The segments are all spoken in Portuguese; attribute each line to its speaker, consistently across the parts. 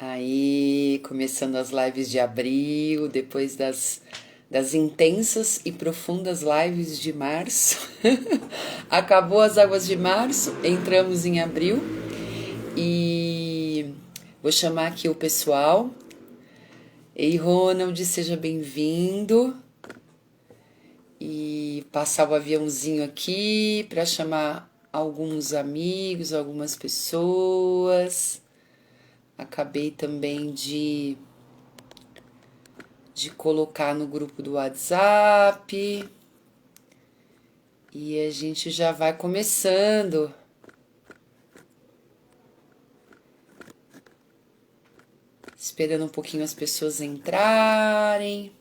Speaker 1: Aí, começando as lives de abril, depois das intensas e profundas lives de março. Acabou as águas de março, entramos em abril e vou chamar aqui o pessoal. Ei, Ronald, seja bem-vindo. E passar o aviãozinho aqui para chamar alguns amigos, algumas pessoas. Acabei também de colocar no grupo do WhatsApp e a gente já vai começando. Esperando um pouquinho as pessoas entrarem.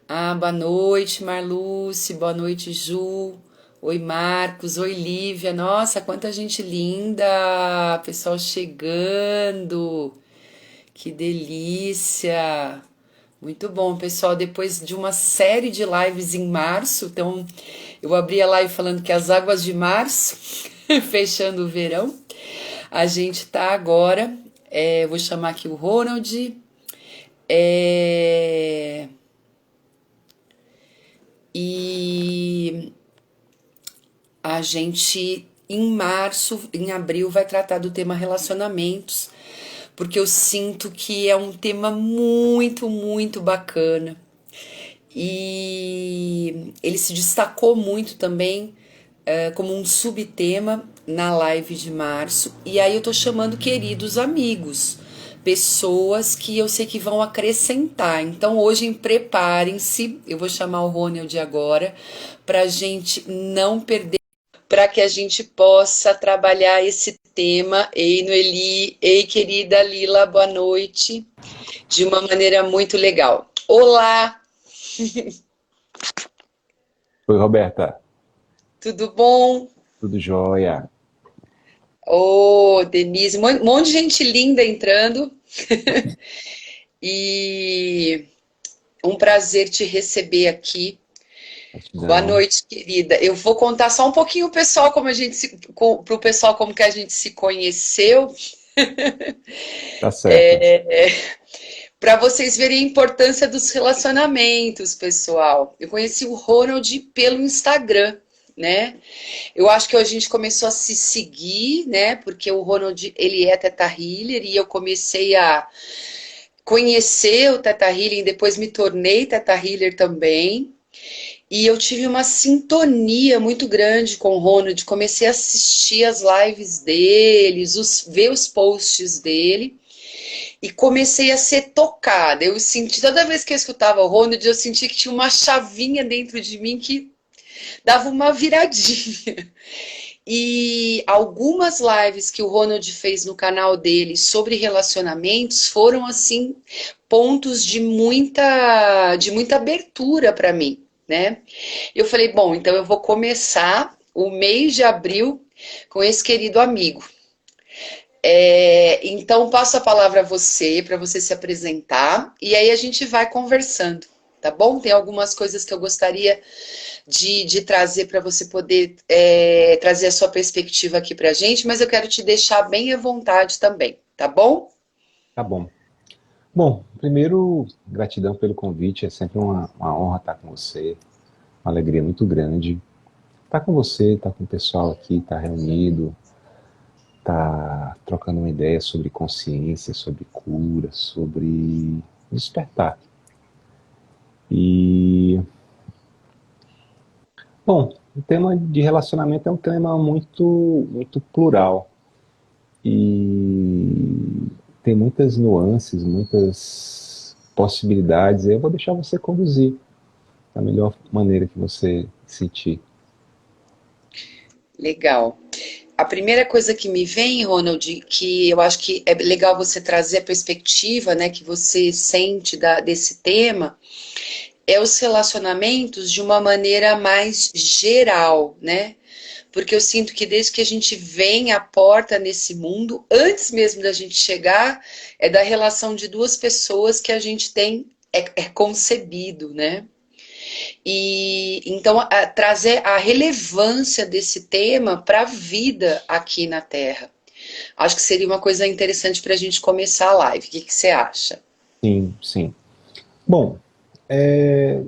Speaker 1: Ah, boa noite, Marluce, boa noite, Ju. Oi, Marcos, oi, Lívia. Nossa, quanta gente linda! Pessoal chegando. Que delícia! Muito bom, pessoal. Depois de uma série de lives em março, então eu abri a live falando que as águas de março, fechando o verão, a gente tá agora. Vou chamar aqui o Ronald. É, e a gente, em março, em abril, vai tratar do tema relacionamentos, porque eu sinto que é um tema muito, muito bacana. E ele se destacou muito também como um subtema na live de março. E aí eu tô chamando queridos amigos, pessoas que eu sei que vão acrescentar. Então hoje preparem-se, eu vou chamar o Ronald agora, pra gente não perder, para que a gente possa trabalhar esse tema. Ei, Noeli, ei, querida Lila, boa noite, de uma maneira muito legal. Olá,
Speaker 2: Oi, Roberta.
Speaker 1: tudo bom?
Speaker 2: Tudo jóia?
Speaker 1: Ô, Denise, um monte de gente linda entrando e um prazer te receber aqui. Boa
Speaker 2: Gratidão.
Speaker 1: noite, querida. Eu vou contar só um pouquinho o pessoal como a gente pro pessoal como que a gente se conheceu,
Speaker 2: Tá certo.
Speaker 1: para vocês verem a importância dos relacionamentos, pessoal. Eu conheci o Ronald pelo Instagram, né? Eu acho que a gente começou a se seguir, né? Porque o Ronald, ele é Teta Healer e eu comecei a conhecer o Teta Healing, depois me tornei Teta Healer também. E eu tive uma sintonia muito grande com o Ronald, comecei a assistir as lives deles, ver os posts dele e comecei a ser tocada. Eu senti, toda vez que eu escutava o Ronald, eu senti que tinha uma chavinha dentro de mim que dava uma viradinha. E algumas lives que o Ronald fez no canal dele sobre relacionamentos foram assim pontos de muita abertura para mim, né? Eu falei, bom, então eu vou começar o mês de abril com esse querido amigo. Então passo a palavra a você para você se apresentar e aí a gente vai conversando, tá bom? Tem algumas coisas que eu gostaria de trazer para você poder trazer a sua perspectiva aqui para a gente, mas eu quero te deixar bem à vontade também, tá bom?
Speaker 2: Tá bom. Bom, primeiro, gratidão pelo convite. É sempre uma honra estar com você. Uma alegria muito grande. Estar com você, estar com o pessoal aqui, estar reunido, estar trocando uma ideia sobre consciência, sobre cura, sobre despertar. E, bom, o tema de relacionamento é um tema muito, muito plural. E tem muitas nuances, muitas possibilidades. Eu vou deixar você conduzir da melhor maneira que você sentir.
Speaker 1: Legal. A primeira coisa que me vem, Ronald, que eu acho que é legal você trazer a perspectiva, né, que você sente desse tema, é os relacionamentos de uma maneira mais geral, né? Porque eu sinto que desde que a gente vem à porta nesse mundo, antes mesmo da gente chegar, é da relação de duas pessoas que a gente tem, é concebido, né? E então trazer a relevância desse tema para a vida aqui na Terra. Acho que seria uma coisa interessante para a gente começar a live. O que você acha?
Speaker 2: Sim, sim. Bom, é,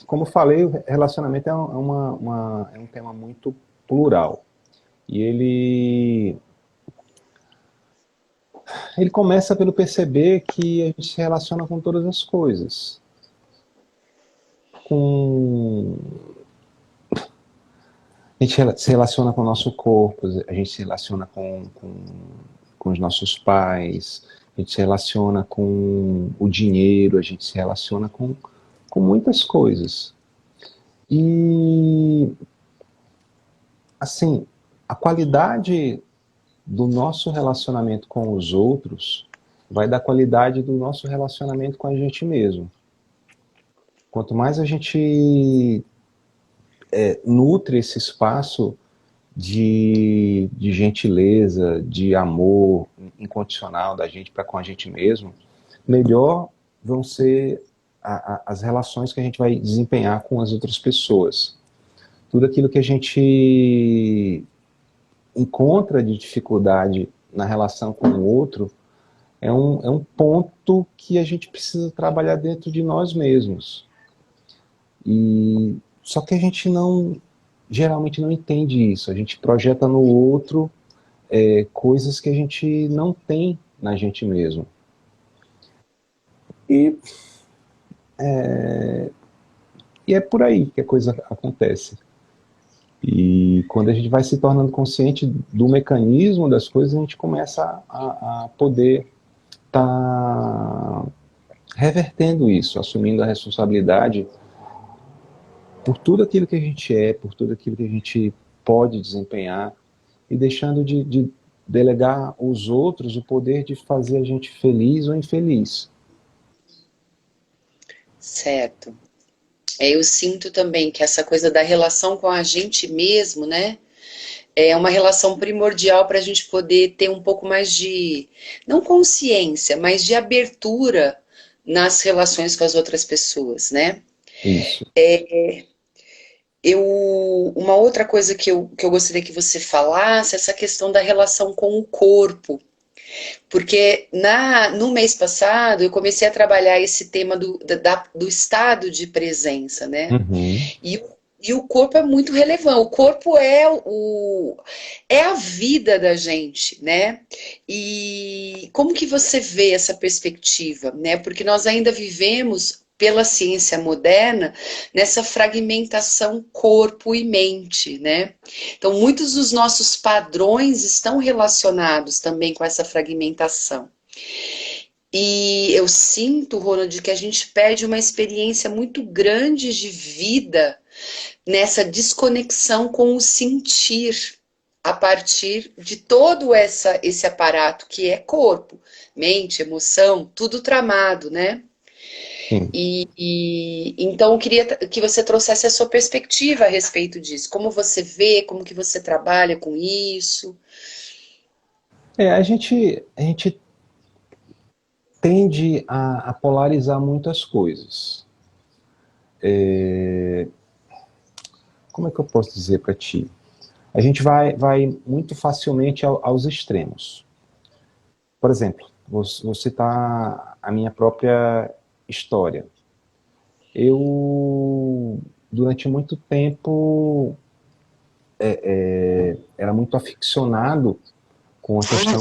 Speaker 2: como eu falei, o relacionamento é um tema muito plural. E ele começa pelo perceber que a gente se relaciona com todas as coisas. Com A gente se relaciona com o nosso corpo, a gente se relaciona com os nossos pais, a gente se relaciona com o dinheiro, a gente se relaciona com muitas coisas. E, assim, a qualidade do nosso relacionamento com os outros vai da qualidade do nosso relacionamento com a gente mesmo. Quanto mais a gente nutre esse espaço de gentileza, de amor incondicional da gente para com a gente mesmo, melhor vão ser as relações que a gente vai desempenhar com as outras pessoas. Tudo aquilo que a gente encontra de dificuldade na relação com o outro é um ponto que a gente precisa trabalhar dentro de nós mesmos. E só que a gente geralmente não entende isso. A gente projeta no outro coisas que a gente não tem na gente mesmo. E, e é por aí que a coisa acontece. E quando a gente vai se tornando consciente do mecanismo das coisas, a gente começa a poder estar revertendo isso, assumindo a responsabilidade por tudo aquilo que a gente é, por tudo aquilo que a gente pode desempenhar, e deixando de delegar aos outros o poder de fazer a gente feliz ou infeliz.
Speaker 1: Certo. Eu sinto também que essa coisa da relação com a gente mesmo, né? É uma relação primordial para a gente poder ter um pouco mais de, não consciência, mas de abertura nas relações com as outras pessoas, né?
Speaker 2: Isso.
Speaker 1: Uma outra coisa que eu gostaria que você falasse, essa questão da relação com o corpo. Porque no mês passado eu comecei a trabalhar esse tema do estado de presença, né?
Speaker 2: Uhum.
Speaker 1: E, e o corpo é muito relevante. O corpo é a vida da gente, né? E como que você vê essa perspectiva, né? Porque nós ainda vivemos pela ciência moderna nessa fragmentação corpo e mente, né? Então, muitos dos nossos padrões estão relacionados também com essa fragmentação. E eu sinto, Ronald, que a gente perde uma experiência muito grande de vida nessa desconexão com o sentir, a partir de todo esse aparato que é corpo, mente, emoção, tudo tramado, né?
Speaker 2: Sim.
Speaker 1: Então eu queria que você trouxesse a sua perspectiva a respeito disso. Como você vê, como que você trabalha com isso?
Speaker 2: A gente tende a polarizar muitas coisas. Como é que eu posso dizer para ti? A gente vai muito facilmente aos extremos. Por exemplo, vou citar a minha própria história. Eu, durante muito tempo, era muito aficionado com a questão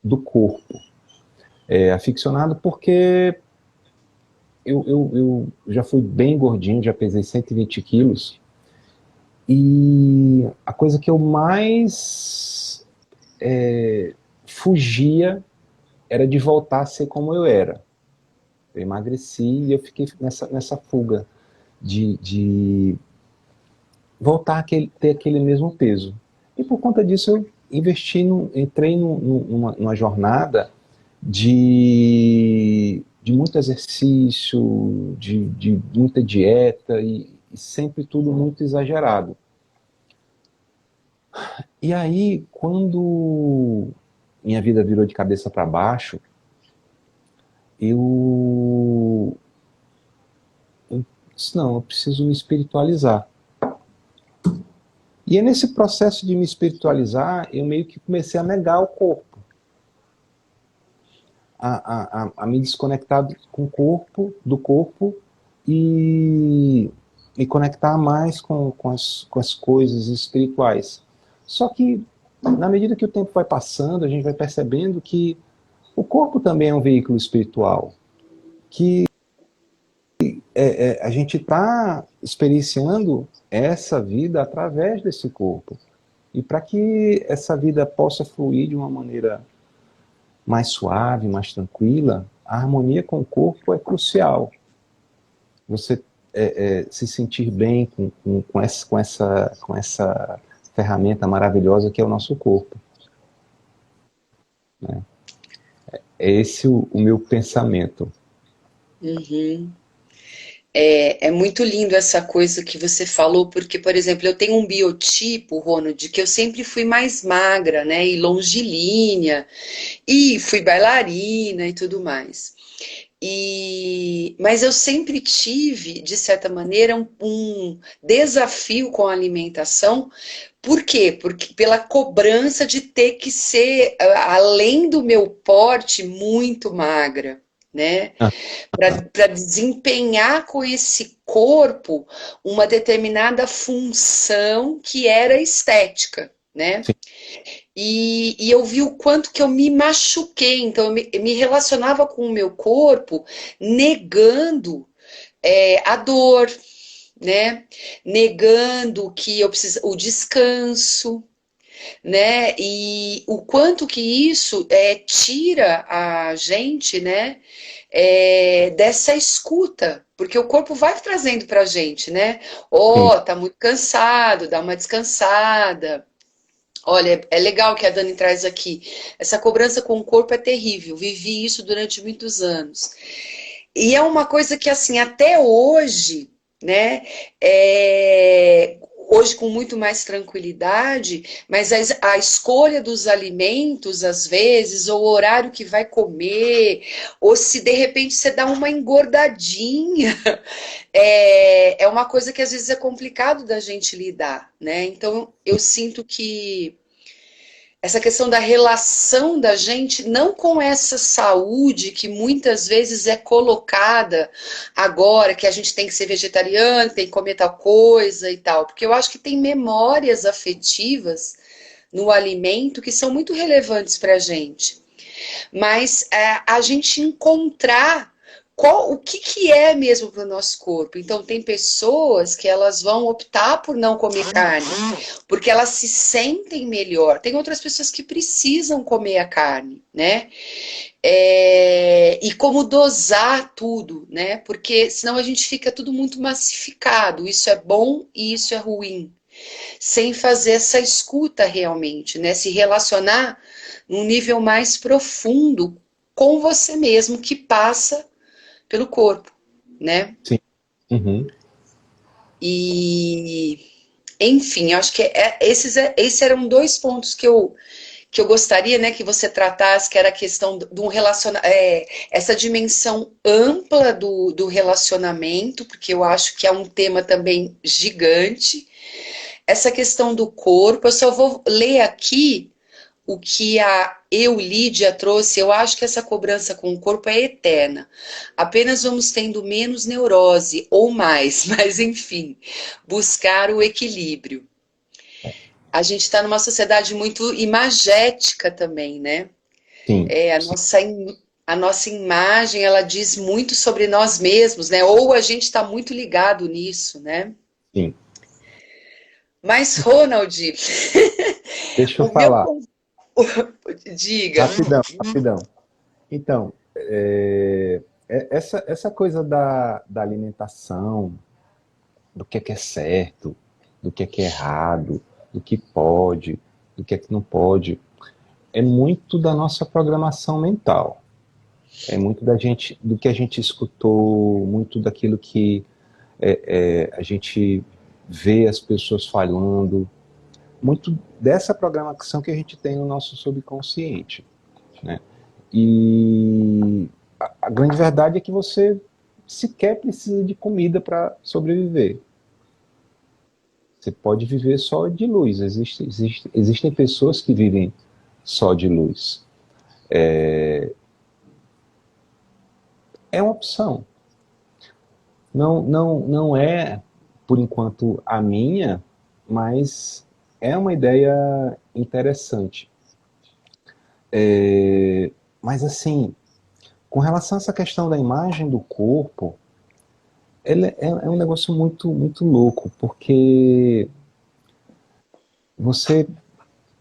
Speaker 2: do corpo. Aficionado porque eu já fui bem gordinho, já pesei 120 quilos, e a coisa que eu mais fugia era de voltar a ser como eu era. Eu emagreci e eu fiquei nessa fuga de voltar ter aquele mesmo peso. E por conta disso eu entrei numa jornada de muito exercício, de muita dieta e sempre tudo muito exagerado. E aí, quando minha vida virou de cabeça para baixo, eu disse, não, eu preciso me espiritualizar. E é nesse processo de me espiritualizar, eu meio que comecei a negar o corpo. A me desconectar com o corpo, do corpo, e me conectar mais com as coisas espirituais. Só que, na medida que o tempo vai passando, a gente vai percebendo que o corpo também é um veículo espiritual, que a gente está experienciando essa vida através desse corpo. E para que essa vida possa fluir de uma maneira mais suave, mais tranquila, a harmonia com o corpo é crucial. Você se sentir bem com essa ferramenta maravilhosa que é o nosso corpo. Né? É esse o meu pensamento.
Speaker 1: Uhum. É muito lindo essa coisa que você falou, porque, por exemplo, eu tenho um biotipo, Ronald, que eu sempre fui mais magra, né, e longilínea, e fui bailarina e tudo mais. Mas eu sempre tive, de certa maneira, um desafio com a alimentação. Por quê? Porque pela cobrança de ter que ser, além do meu porte, muito magra, né?
Speaker 2: Ah,
Speaker 1: Para desempenhar com esse corpo uma determinada função que era estética, né?
Speaker 2: sim,
Speaker 1: E eu vi o quanto que eu me machuquei, então eu me relacionava com o meu corpo negando a dor, né? Negando que eu preciso o descanso, né? E o quanto que isso tira a gente, né? Dessa escuta, porque o corpo vai trazendo pra gente, né?
Speaker 2: sim.
Speaker 1: Tá muito cansado, dá uma descansada. Olha, é legal que a Dani traz aqui. Essa cobrança com o corpo é terrível. Vivi isso durante muitos anos. E é uma coisa que, assim, até hoje, né? Hoje com muito mais tranquilidade, mas a escolha dos alimentos, às vezes, ou o horário que vai comer, ou se de repente você dá uma engordadinha, é uma coisa que às vezes é complicado da gente lidar, né? Então eu sinto que essa questão da relação da gente, não com essa saúde que muitas vezes é colocada agora, que a gente tem que ser vegetariano, tem que comer tal coisa e tal, porque eu acho que tem memórias afetivas no alimento que são muito relevantes para a gente. Mas a gente encontrar o que é mesmo para o nosso corpo. Então, tem pessoas que elas vão optar por não comer carne, porque elas se sentem melhor. Tem outras pessoas que precisam comer a carne, né? E como dosar tudo, né? Porque senão a gente fica tudo muito massificado. Isso é bom e isso é ruim. Sem fazer essa escuta realmente, né? Se relacionar num nível mais profundo com você mesmo, que passa pelo corpo, né?
Speaker 2: Sim. Uhum.
Speaker 1: E, enfim, acho que esses eram dois pontos que eu gostaria, né, que você tratasse, que era a questão de um essa dimensão ampla do relacionamento, porque eu acho que é um tema também gigante. Essa questão do corpo, eu só vou ler aqui o que a Lídia trouxe. Eu acho que essa cobrança com o corpo é eterna. Apenas vamos tendo menos neurose ou mais, mas enfim, buscar o equilíbrio. A gente está numa sociedade muito imagética também, né?
Speaker 2: Sim,
Speaker 1: A nossa imagem, ela diz muito sobre nós mesmos, né? Ou a gente está muito ligado nisso, né?
Speaker 2: sim.
Speaker 1: Mas, Ronald,
Speaker 2: Deixa eu
Speaker 1: o meu...
Speaker 2: falar.
Speaker 1: Diga.
Speaker 2: Rapidão, rapidão. Então, essa coisa da alimentação, do que é certo, do que é errado, do que pode, do que é que não pode, é muito da nossa programação mental. É muito do que a gente escutou, muito daquilo que a gente vê as pessoas falando, muito dessa programação que a gente tem no nosso subconsciente, né? E a grande verdade é que você sequer precisa de comida para sobreviver. Você pode viver só de luz. Existem pessoas que vivem só de luz. É uma opção. Não é, por enquanto, a minha, mas é uma ideia interessante. Mas, assim, com relação a essa questão da imagem do corpo, é um negócio muito, muito louco, porque você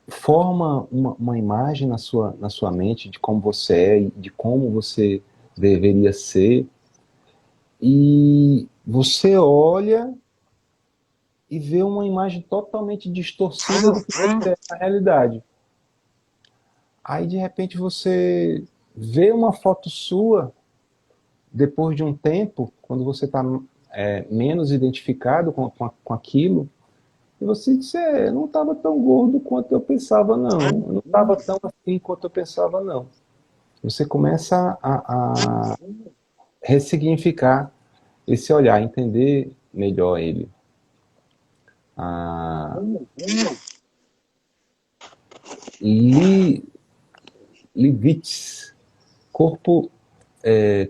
Speaker 2: forma uma imagem na sua mente de como você é, e de como você deveria ser, e você olha e vê uma imagem totalmente distorcida do que você é na realidade. Aí, de repente, você vê uma foto sua, depois de um tempo, quando você está menos identificado com aquilo, e você diz, eu não estava tão gordo quanto eu pensava, não. Eu não estava tão assim quanto eu pensava, não. Você começa a ressignificar esse olhar, entender melhor ele. A Lilith, corpo,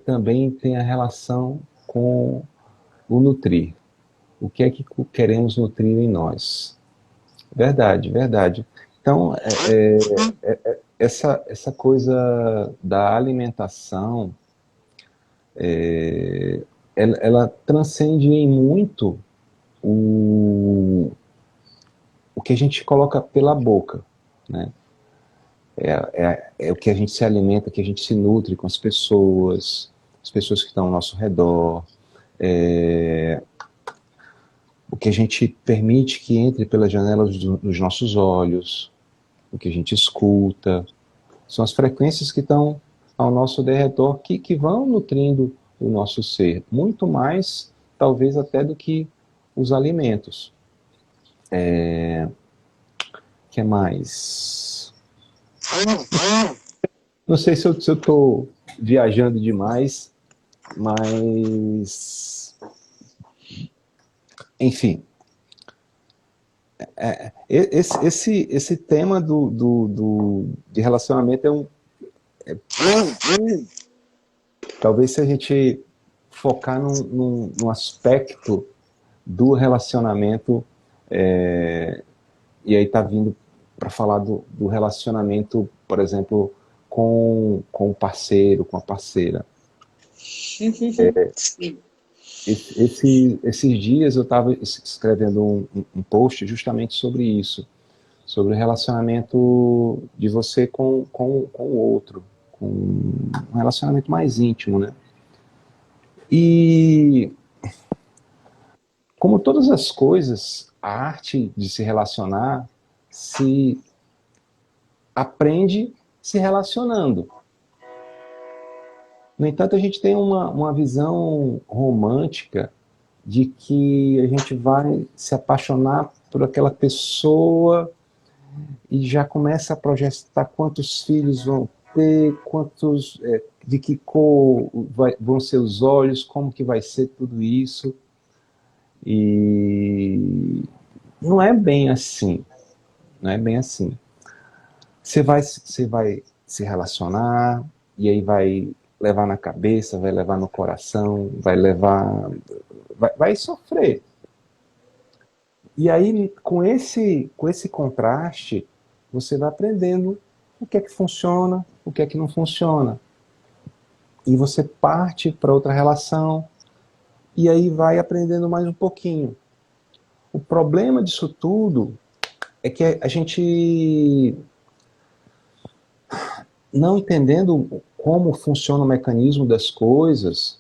Speaker 2: também tem a relação com o nutrir. O que é que queremos nutrir em nós? Verdade, verdade. Então, essa coisa da alimentação, ela transcende em muito o que a gente coloca pela boca, né? É o que a gente se alimenta, que a gente se nutre com as pessoas que estão ao nosso redor, o que a gente permite que entre pelas janelas dos nossos olhos, o que a gente escuta, são as frequências que estão ao nosso derredor que vão nutrindo o nosso ser, muito mais, talvez, até do que os alimentos. Que mais? Não sei se eu estou viajando demais, mas, enfim, esse tema de relacionamento talvez, se a gente focar num aspecto do relacionamento, e aí está vindo para falar do relacionamento, por exemplo, com o parceiro, com a parceira.
Speaker 1: Sim.
Speaker 2: Esses dias eu estava escrevendo um post justamente sobre isso, sobre o relacionamento de você com o outro, com um relacionamento mais íntimo, né? E, como todas as coisas, a arte de se relacionar se aprende se relacionando. No entanto, a gente tem uma visão romântica de que a gente vai se apaixonar por aquela pessoa e já começa a projetar quantos filhos vão ter, de que cor vão ser os olhos, como que vai ser tudo isso. E não é bem assim. Não é bem assim. Você vai se relacionar, e aí vai levar na cabeça, vai levar no coração, vai sofrer. E aí, com esse contraste, você vai aprendendo o que é que funciona, o que é que não funciona. E você parte para outra relação, e aí vai aprendendo mais um pouquinho. O problema disso tudo é que a gente, não entendendo como funciona o mecanismo das coisas,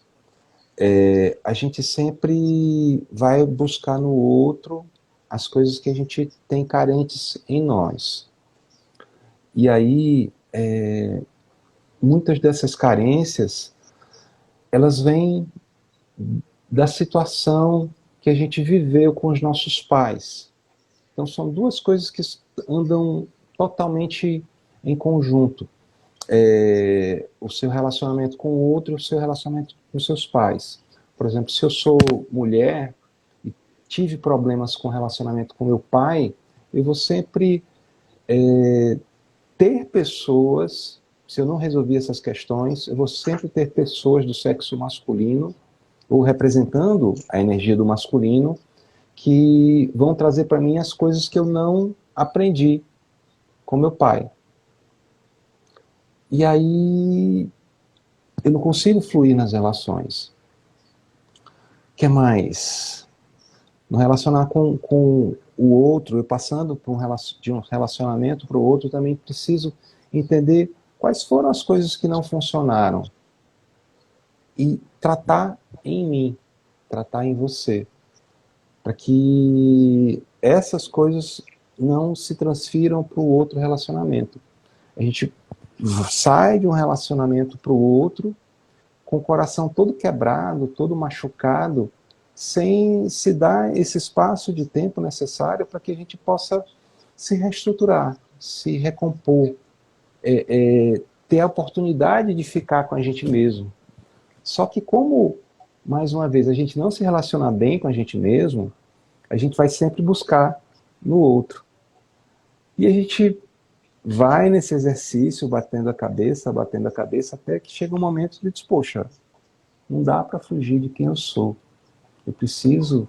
Speaker 2: a gente sempre vai buscar no outro as coisas que a gente tem carentes em nós. E aí, muitas dessas carências, elas vêm da situação que a gente viveu com os nossos pais. Então são duas coisas que andam totalmente em conjunto. O seu relacionamento com o outro e o seu relacionamento com seus pais. Por exemplo, se eu sou mulher tive problemas com relacionamento com meu pai, eu vou sempre ter pessoas, se eu não resolver essas questões, eu vou sempre ter pessoas do sexo masculino, ou representando a energia do masculino, que vão trazer para mim as coisas que eu não aprendi com meu pai. E aí eu não consigo fluir nas relações. O que mais? No relacionar com o outro, eu passando por de um relacionamento para o outro, também preciso entender quais foram as coisas que não funcionaram e tratar em mim, tratar em você, para que essas coisas não se transfiram para o outro relacionamento. A gente sai de um relacionamento para o outro com o coração todo quebrado, todo machucado, sem se dar esse espaço de tempo necessário para que a gente possa se reestruturar, se recompor, ter a oportunidade de ficar com a gente mesmo. Só que como, mais uma vez, a gente não se relaciona bem com a gente mesmo, a gente vai sempre buscar no outro. E a gente vai nesse exercício batendo a cabeça, até que chega um momento de dizer, poxa, não dá para fugir de quem eu sou. Eu preciso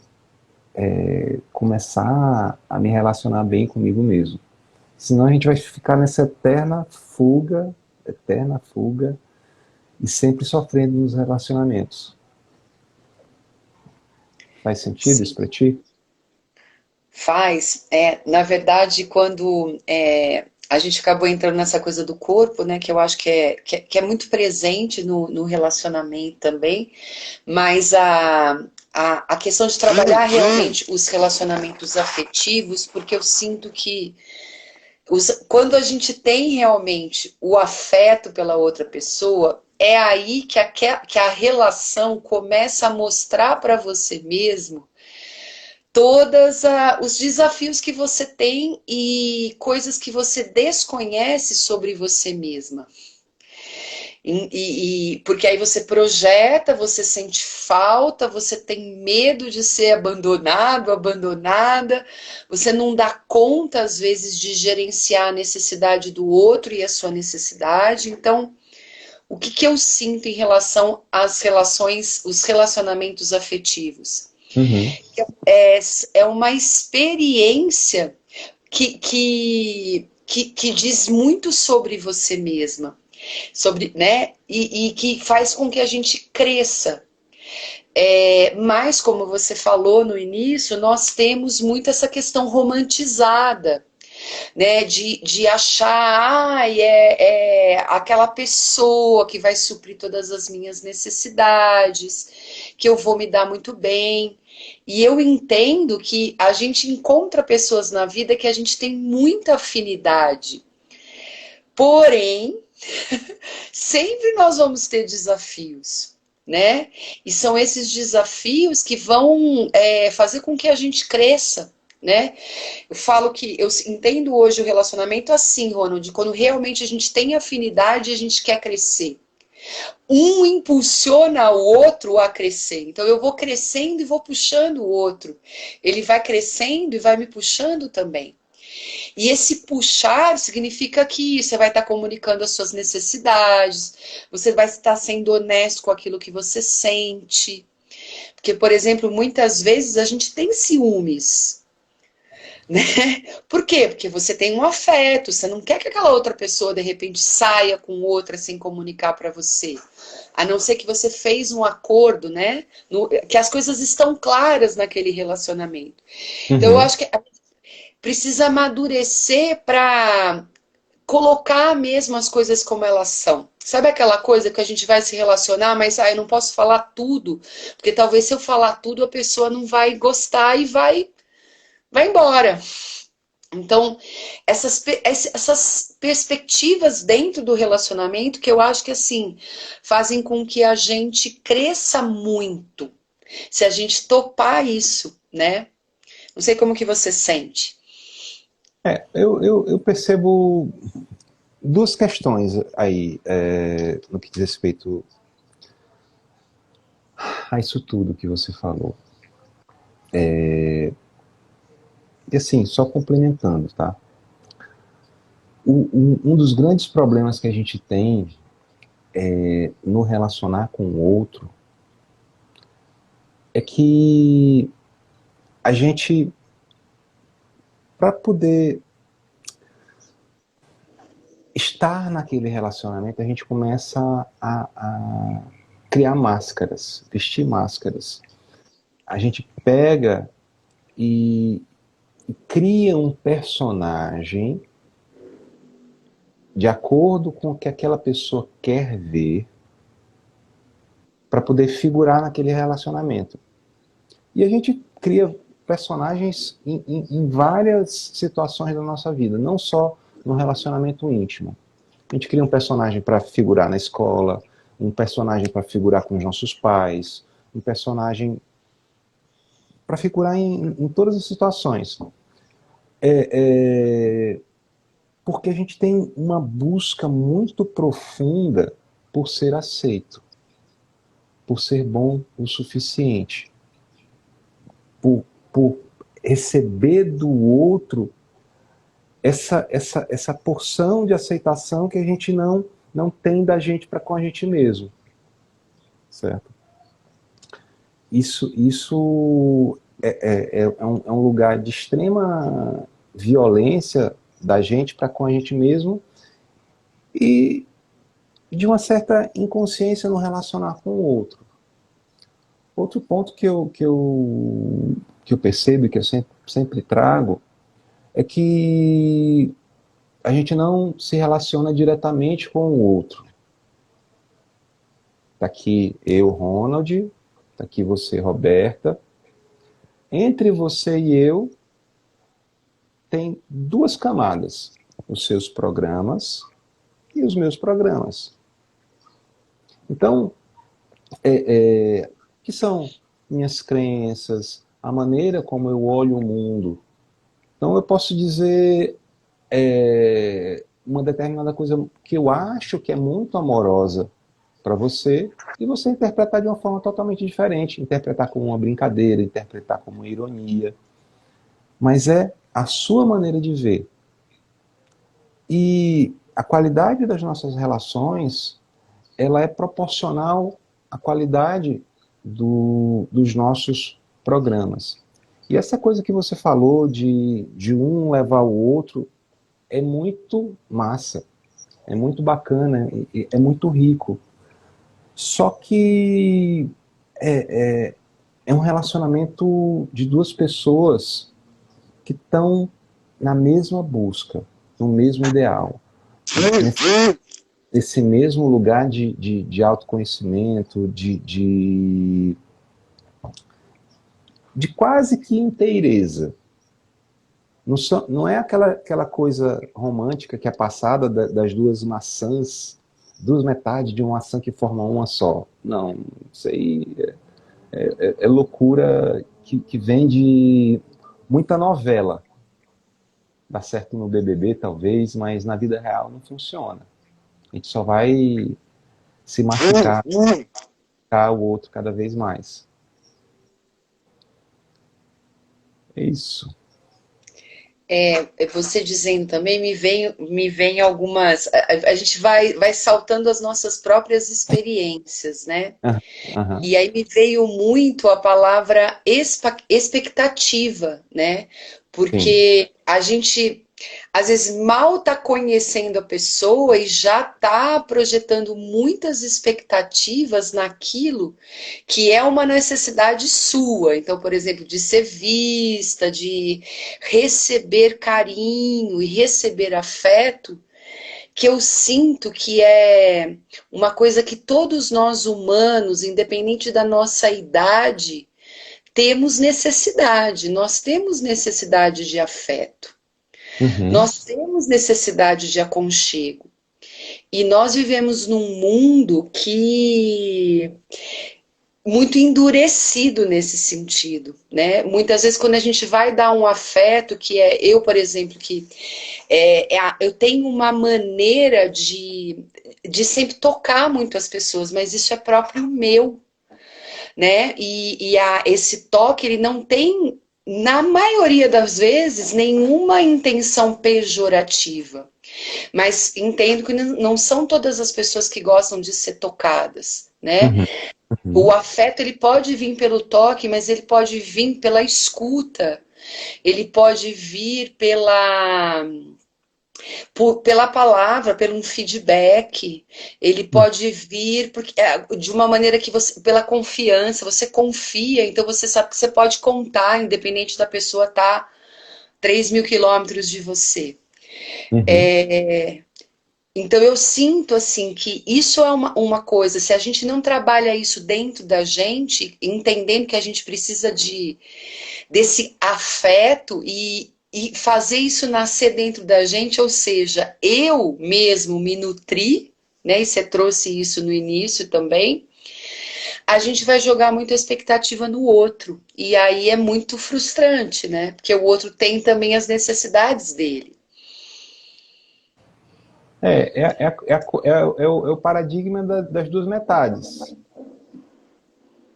Speaker 2: começar a me relacionar bem comigo mesmo. Senão a gente vai ficar nessa eterna fuga, e sempre sofrendo nos relacionamentos. Faz sentido isso para ti?
Speaker 1: Faz. Na verdade, quando a gente acabou entrando nessa coisa do corpo, né, que eu acho que é muito presente no relacionamento também, mas a questão de trabalhar realmente os relacionamentos afetivos, porque eu sinto que quando a gente tem realmente o afeto pela outra pessoa, é aí que a relação começa a mostrar para você mesmo todos os desafios que você tem e coisas que você desconhece sobre você mesma. Porque aí você projeta, você sente falta, você tem medo de ser abandonado, abandonada, você não dá conta, às vezes, de gerenciar a necessidade do outro e a sua necessidade. Então, o que eu sinto em relação às relações, os relacionamentos afetivos?
Speaker 2: Uhum.
Speaker 1: É uma experiência que diz muito sobre você mesma, sobre, né? E que faz com que a gente cresça. Mas, como você falou no início, nós temos muito essa questão romantizada, né, de achar, é aquela pessoa que vai suprir todas as minhas necessidades, que eu vou me dar muito bem. E eu entendo que a gente encontra pessoas na vida que a gente tem muita afinidade. Porém, sempre nós vamos ter desafios, né? E são esses desafios que vão fazer com que a gente cresça, né? Eu falo que eu entendo hoje o relacionamento assim, Ronald, quando realmente a gente tem afinidade e a gente quer crescer. Um impulsiona o outro a crescer. Então eu vou crescendo e vou puxando o outro. Ele vai crescendo e vai me puxando também. E esse puxar significa que você vai estar comunicando as suas necessidades, você vai estar sendo honesto com aquilo que você sente. Porque, por exemplo, muitas vezes a gente tem ciúmes, né? Por quê? Porque você tem um afeto, você não quer que aquela outra pessoa de repente saia com outra sem comunicar para você. A não ser que você fez um acordo, né? Que as coisas estão claras naquele relacionamento. Então eu acho que precisa amadurecer para colocar mesmo as coisas como elas são. Sabe aquela coisa que a gente vai se relacionar, mas eu não posso falar tudo, porque talvez se eu falar tudo a pessoa não vai gostar e vai embora. Então, essas perspectivas dentro do relacionamento que eu acho que assim fazem com que a gente cresça muito. Se a gente topar isso, né? Não sei como que você sente.
Speaker 2: Eu percebo duas questões aí no que diz respeito a isso tudo que você falou. E assim, só complementando, tá? Um dos grandes problemas que a gente tem no relacionar com o outro é que a gente, para poder estar naquele relacionamento, a gente começa a criar máscaras, vestir máscaras. A gente pega e cria um personagem de acordo com o que aquela pessoa quer ver para poder figurar naquele relacionamento. E a gente cria personagens em várias situações da nossa vida, não só no relacionamento íntimo. A gente cria um personagem para figurar na escola, um personagem para figurar com os nossos pais, um personagem para figurar em todas as situações. Porque a gente tem uma busca muito profunda por ser aceito, por ser bom o suficiente, por receber do outro essa porção de aceitação que a gente não tem da gente para com a gente mesmo, certo? Isso é um lugar de extrema violência da gente para com a gente mesmo e de uma certa inconsciência no relacionar com o outro. Outro ponto que eu percebo e que eu sempre trago é que a gente não se relaciona diretamente com o outro. Está aqui eu, Ronald, está aqui você, Roberta. Entre você e eu tem duas camadas: os seus programas e os meus programas. Então, que são minhas crenças, a maneira como eu olho o mundo. Então, eu posso dizer uma determinada coisa que eu acho que é muito amorosa para você, e você interpretar de uma forma totalmente diferente, interpretar como uma brincadeira, interpretar como uma ironia, mas é a sua maneira de ver. E a qualidade das nossas relações, ela é proporcional à qualidade dos nossos programas. E essa coisa que você falou de um levar o outro é muito massa, é muito bacana, é muito rico. Só que é um relacionamento de duas pessoas que estão na mesma busca, no mesmo ideal, nesse mesmo lugar de autoconhecimento, de quase que inteireza. Não é aquela coisa romântica que é passada das duas maçãs, duas metades de uma maçã que formam uma só. Não, isso aí é loucura que vem de muita novela. Dá certo no BBB, talvez, mas na vida real não funciona. A gente só vai se machucar o outro cada vez mais. É isso.
Speaker 1: Você dizendo também, me vem algumas. A gente vai saltando as nossas próprias experiências, né?
Speaker 2: Aham.
Speaker 1: E aí me veio muito a palavra expectativa, né?
Speaker 2: Sim.
Speaker 1: Porque a gente às vezes mal está conhecendo a pessoa e já está projetando muitas expectativas naquilo que é uma necessidade sua. Então, por exemplo, de ser vista, de receber carinho e receber afeto, que eu sinto que é uma coisa que todos nós humanos, independente da nossa idade, temos necessidade. Nós temos necessidade de afeto.
Speaker 2: Uhum.
Speaker 1: Nós temos necessidade de aconchego. E nós vivemos num mundo que muito endurecido nesse sentido, né? Muitas vezes quando a gente vai dar um afeto, que é eu, por exemplo, que eu tenho uma maneira de sempre tocar muito as pessoas, mas isso é próprio meu. né? Esse toque, ele não tem, na maioria das vezes, nenhuma intenção pejorativa. Mas entendo que não são todas as pessoas que gostam de ser tocadas, né?
Speaker 2: Uhum,
Speaker 1: O
Speaker 2: uhum.
Speaker 1: afeto, ele pode vir pelo toque, mas ele pode vir pela escuta. Ele pode vir pela palavra, pelo um feedback. Ele pode vir de uma maneira que você, pela confiança, você confia, então você sabe que você pode contar, independente da pessoa estar 3.000 quilômetros de você.
Speaker 2: Uhum.
Speaker 1: Então eu sinto assim que isso é uma coisa, se a gente não trabalha isso dentro da gente, entendendo que a gente precisa desse afeto e fazer isso nascer dentro da gente, ou seja, eu mesmo me nutri, né? E você trouxe isso no início também. A gente vai jogar muita expectativa no outro. E aí é muito frustrante, né? Porque o outro tem também as necessidades dele.
Speaker 2: É o paradigma das duas metades.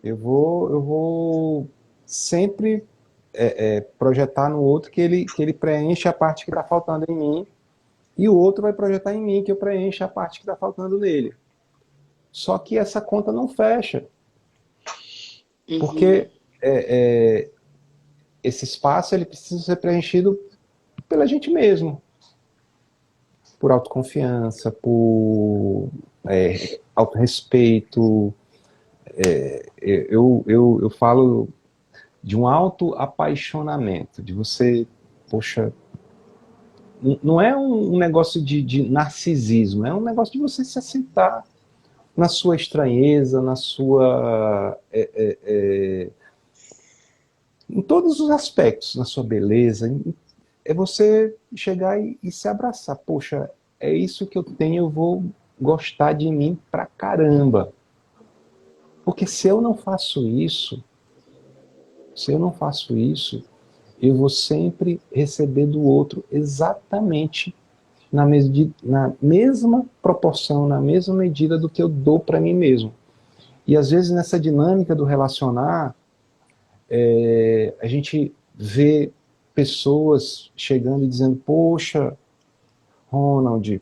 Speaker 2: Eu vou sempre projetar no outro que ele preenche a parte que está faltando em mim, e o outro vai projetar em mim que eu preencha a parte que está faltando nele. Só que essa conta não fecha,
Speaker 1: Uhum,
Speaker 2: porque esse espaço ele precisa ser preenchido pela gente mesmo, por autoconfiança, por autorrespeito. Eu falo de um auto-apaixonamento, de você, poxa, não é um negócio de narcisismo, é um negócio de você se aceitar na sua estranheza, na sua. Em todos os aspectos, na sua beleza. É você chegar e se abraçar. Poxa, é isso que eu tenho, eu vou gostar de mim pra caramba. Porque se eu não faço isso, eu vou sempre receber do outro exatamente na mesma proporção, na mesma medida do que eu dou para mim mesmo. E às vezes nessa dinâmica do relacionar, a gente vê pessoas chegando e dizendo: poxa, Ronald,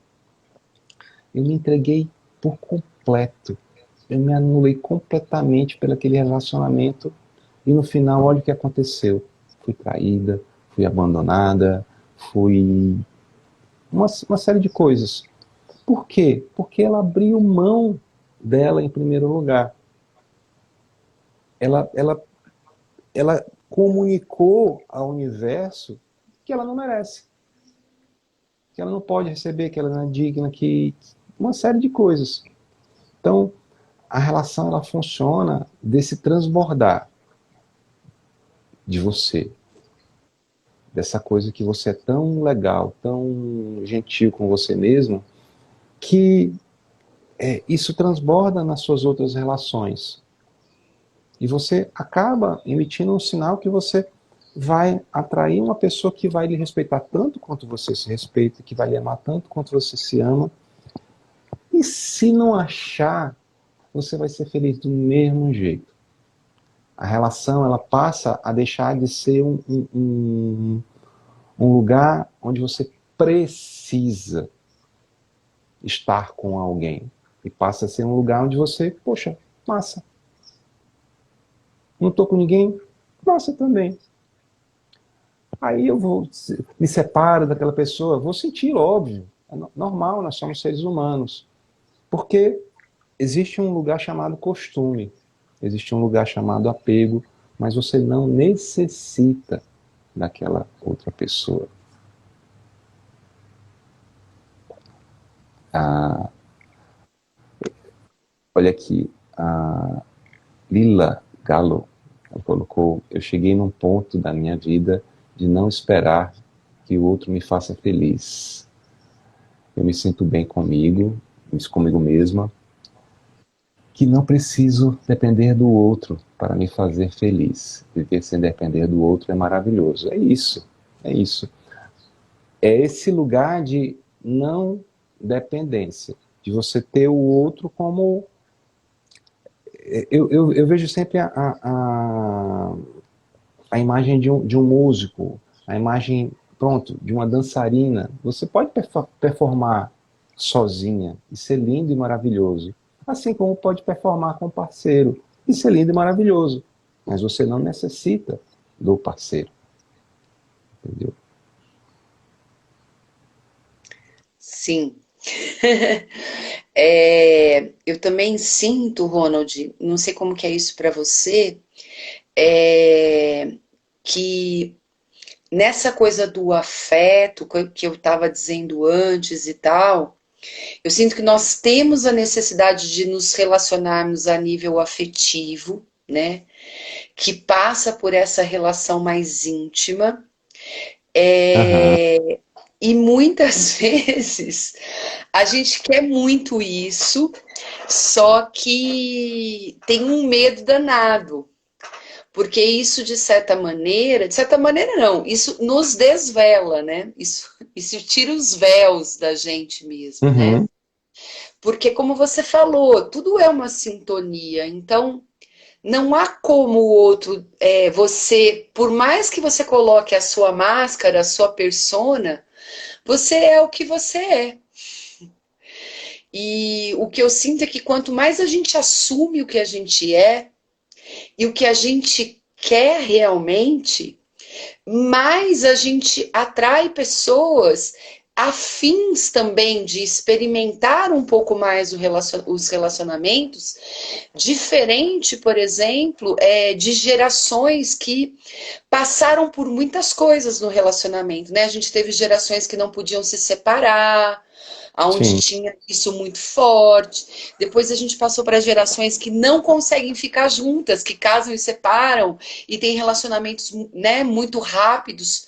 Speaker 2: eu me entreguei por completo, eu me anulei completamente pelo aquele relacionamento e no final olha o que aconteceu. Fui traída, fui abandonada, fui uma série de coisas. Por quê? Porque ela abriu mão dela em primeiro lugar. Ela, ela, ela comunicou ao universo que ela não merece, que ela não pode receber, que ela não é digna, que uma série de coisas. Então, a relação ela funciona desse transbordar de você, dessa coisa que você é tão legal, tão gentil com você mesmo, que isso transborda nas suas outras relações. E você acaba emitindo um sinal que você vai atrair uma pessoa que vai lhe respeitar tanto quanto você se respeita, que vai lhe amar tanto quanto você se ama. E se não achar, você vai ser feliz do mesmo jeito. A relação ela passa a deixar de ser um lugar onde você precisa estar com alguém. E passa a ser um lugar onde você, poxa, massa. Não estou com ninguém? Massa também. Aí eu me separo daquela pessoa, vou sentir, óbvio. É normal, nós somos seres humanos. Porque existe um lugar chamado costume, existe um lugar chamado apego, mas você não necessita daquela outra pessoa. Ah, olha aqui, a Lila Galo, ela colocou: eu cheguei num ponto da minha vida de não esperar que o outro me faça feliz. Eu me sinto bem comigo mesma, que não preciso depender do outro para me fazer feliz. Viver sem depender do outro é maravilhoso. É isso, é isso. É esse lugar de não dependência, de você ter o outro como eu vejo sempre a imagem de um músico, a imagem, pronto, de uma dançarina. Você pode performar sozinha e ser lindo e maravilhoso, assim como pode performar com um parceiro e ser lindo e maravilhoso, mas você não necessita do parceiro, entendeu?
Speaker 1: Sim. Eu também sinto, Ronald, não sei como que é isso para você, que nessa coisa do afeto, que eu estava dizendo antes e tal, eu sinto que nós temos a necessidade de nos relacionarmos a nível afetivo, né? Que passa por essa relação mais íntima.
Speaker 2: Aham,
Speaker 1: E muitas vezes a gente quer muito isso, só que tem um medo danado. Porque isso, de certa maneira não, isso nos desvela, né? Isso tira os véus da gente mesmo, né?
Speaker 2: uhum,
Speaker 1: Porque, como você falou, tudo é uma sintonia. Então, não há como o outro, você, por mais que você coloque a sua máscara, a sua persona, você é o que você é. E o que eu sinto é que quanto mais a gente assume o que a gente é e o que a gente quer realmente, mais a gente atrai pessoas afins também de experimentar um pouco mais os relacionamentos, diferente, por exemplo, de gerações que passaram por muitas coisas no relacionamento, né? A gente teve gerações que não podiam se separar, aonde
Speaker 2: sim.
Speaker 1: tinha isso muito forte. Depois a gente passou para gerações que não conseguem ficar juntas, que casam e separam e têm relacionamentos, né, muito rápidos,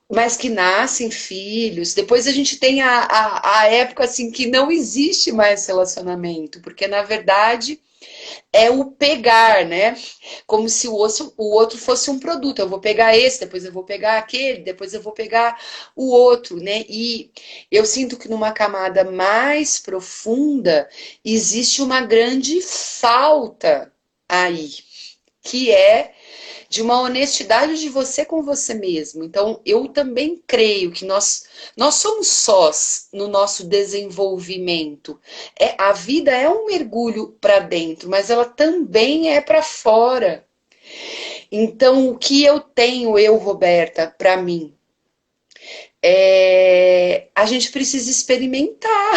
Speaker 1: mas que nascem filhos. Depois a gente tem a época assim que não existe mais relacionamento, porque na verdade é o pegar, né? Como se o outro fosse um produto. Eu vou pegar esse, depois eu vou pegar aquele, depois eu vou pegar o outro, né? E eu sinto que numa camada mais profunda existe uma grande falta aí, que é de uma honestidade de você com você mesmo. Então, eu também creio que nós somos sós no nosso desenvolvimento. A vida é um mergulho para dentro, mas ela também é para fora. Então, o que eu tenho, eu, Roberta, para mim, a gente precisa experimentar,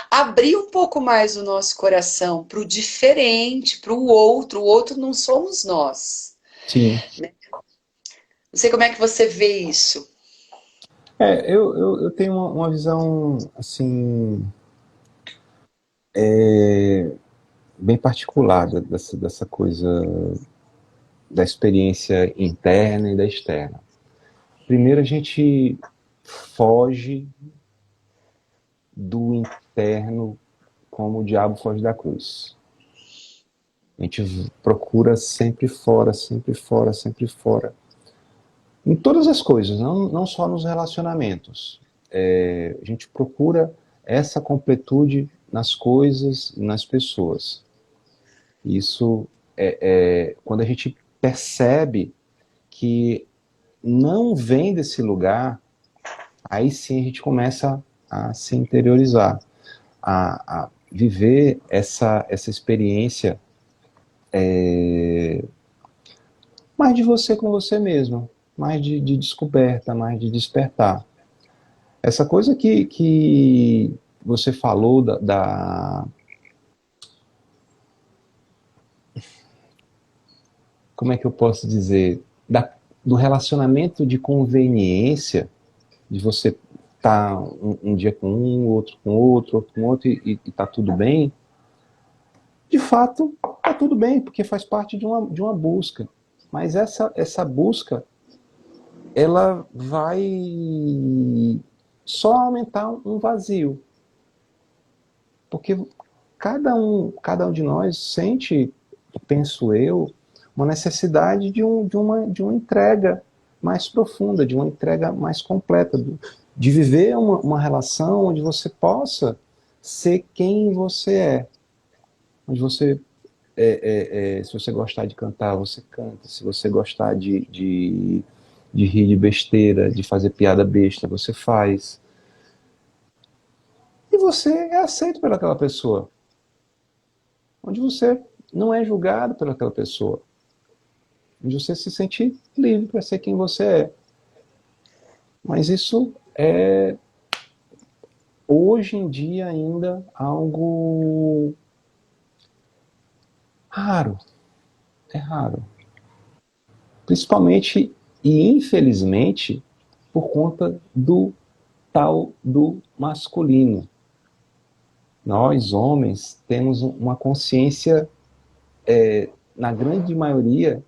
Speaker 1: abrir um pouco mais o nosso coração para o diferente, para o outro não somos nós.
Speaker 2: Sim.
Speaker 1: Não sei como é que você vê isso.
Speaker 2: Eu tenho uma visão, assim, bem particular dessa coisa da experiência interna e da externa. Primeiro a gente foge do interno como o diabo foge da cruz. A gente procura sempre fora, sempre fora, sempre fora. Em todas as coisas, não só nos relacionamentos. A gente procura essa completude nas coisas e nas pessoas. Isso quando a gente percebe que não vem desse lugar, aí sim a gente começa a se interiorizar, a viver essa experiência mais de você com você mesmo, mais de descoberta, mais de despertar. Essa coisa que você falou como é que eu posso dizer, do relacionamento de conveniência, de você estar um dia com um, outro com outro, e tá tudo bem, de fato, tá tudo bem, porque faz parte de uma busca. Mas essa busca, ela vai só aumentar um vazio. Porque cada um de nós sente, penso eu, uma necessidade de uma entrega mais profunda, de uma entrega mais completa, de viver uma relação onde você possa ser quem você é. onde você, se você gostar de cantar, você canta. Se você gostar de rir de besteira, de fazer piada besta, você faz. E você é aceito pelaquela pessoa. Onde você não é julgado pelaquela pessoa. Onde você se sente livre para ser quem você é. Mas isso é, hoje em dia, ainda algo raro. É raro. Principalmente e infelizmente por conta do tal do masculino. Nós, homens, temos uma consciência, na grande maioria,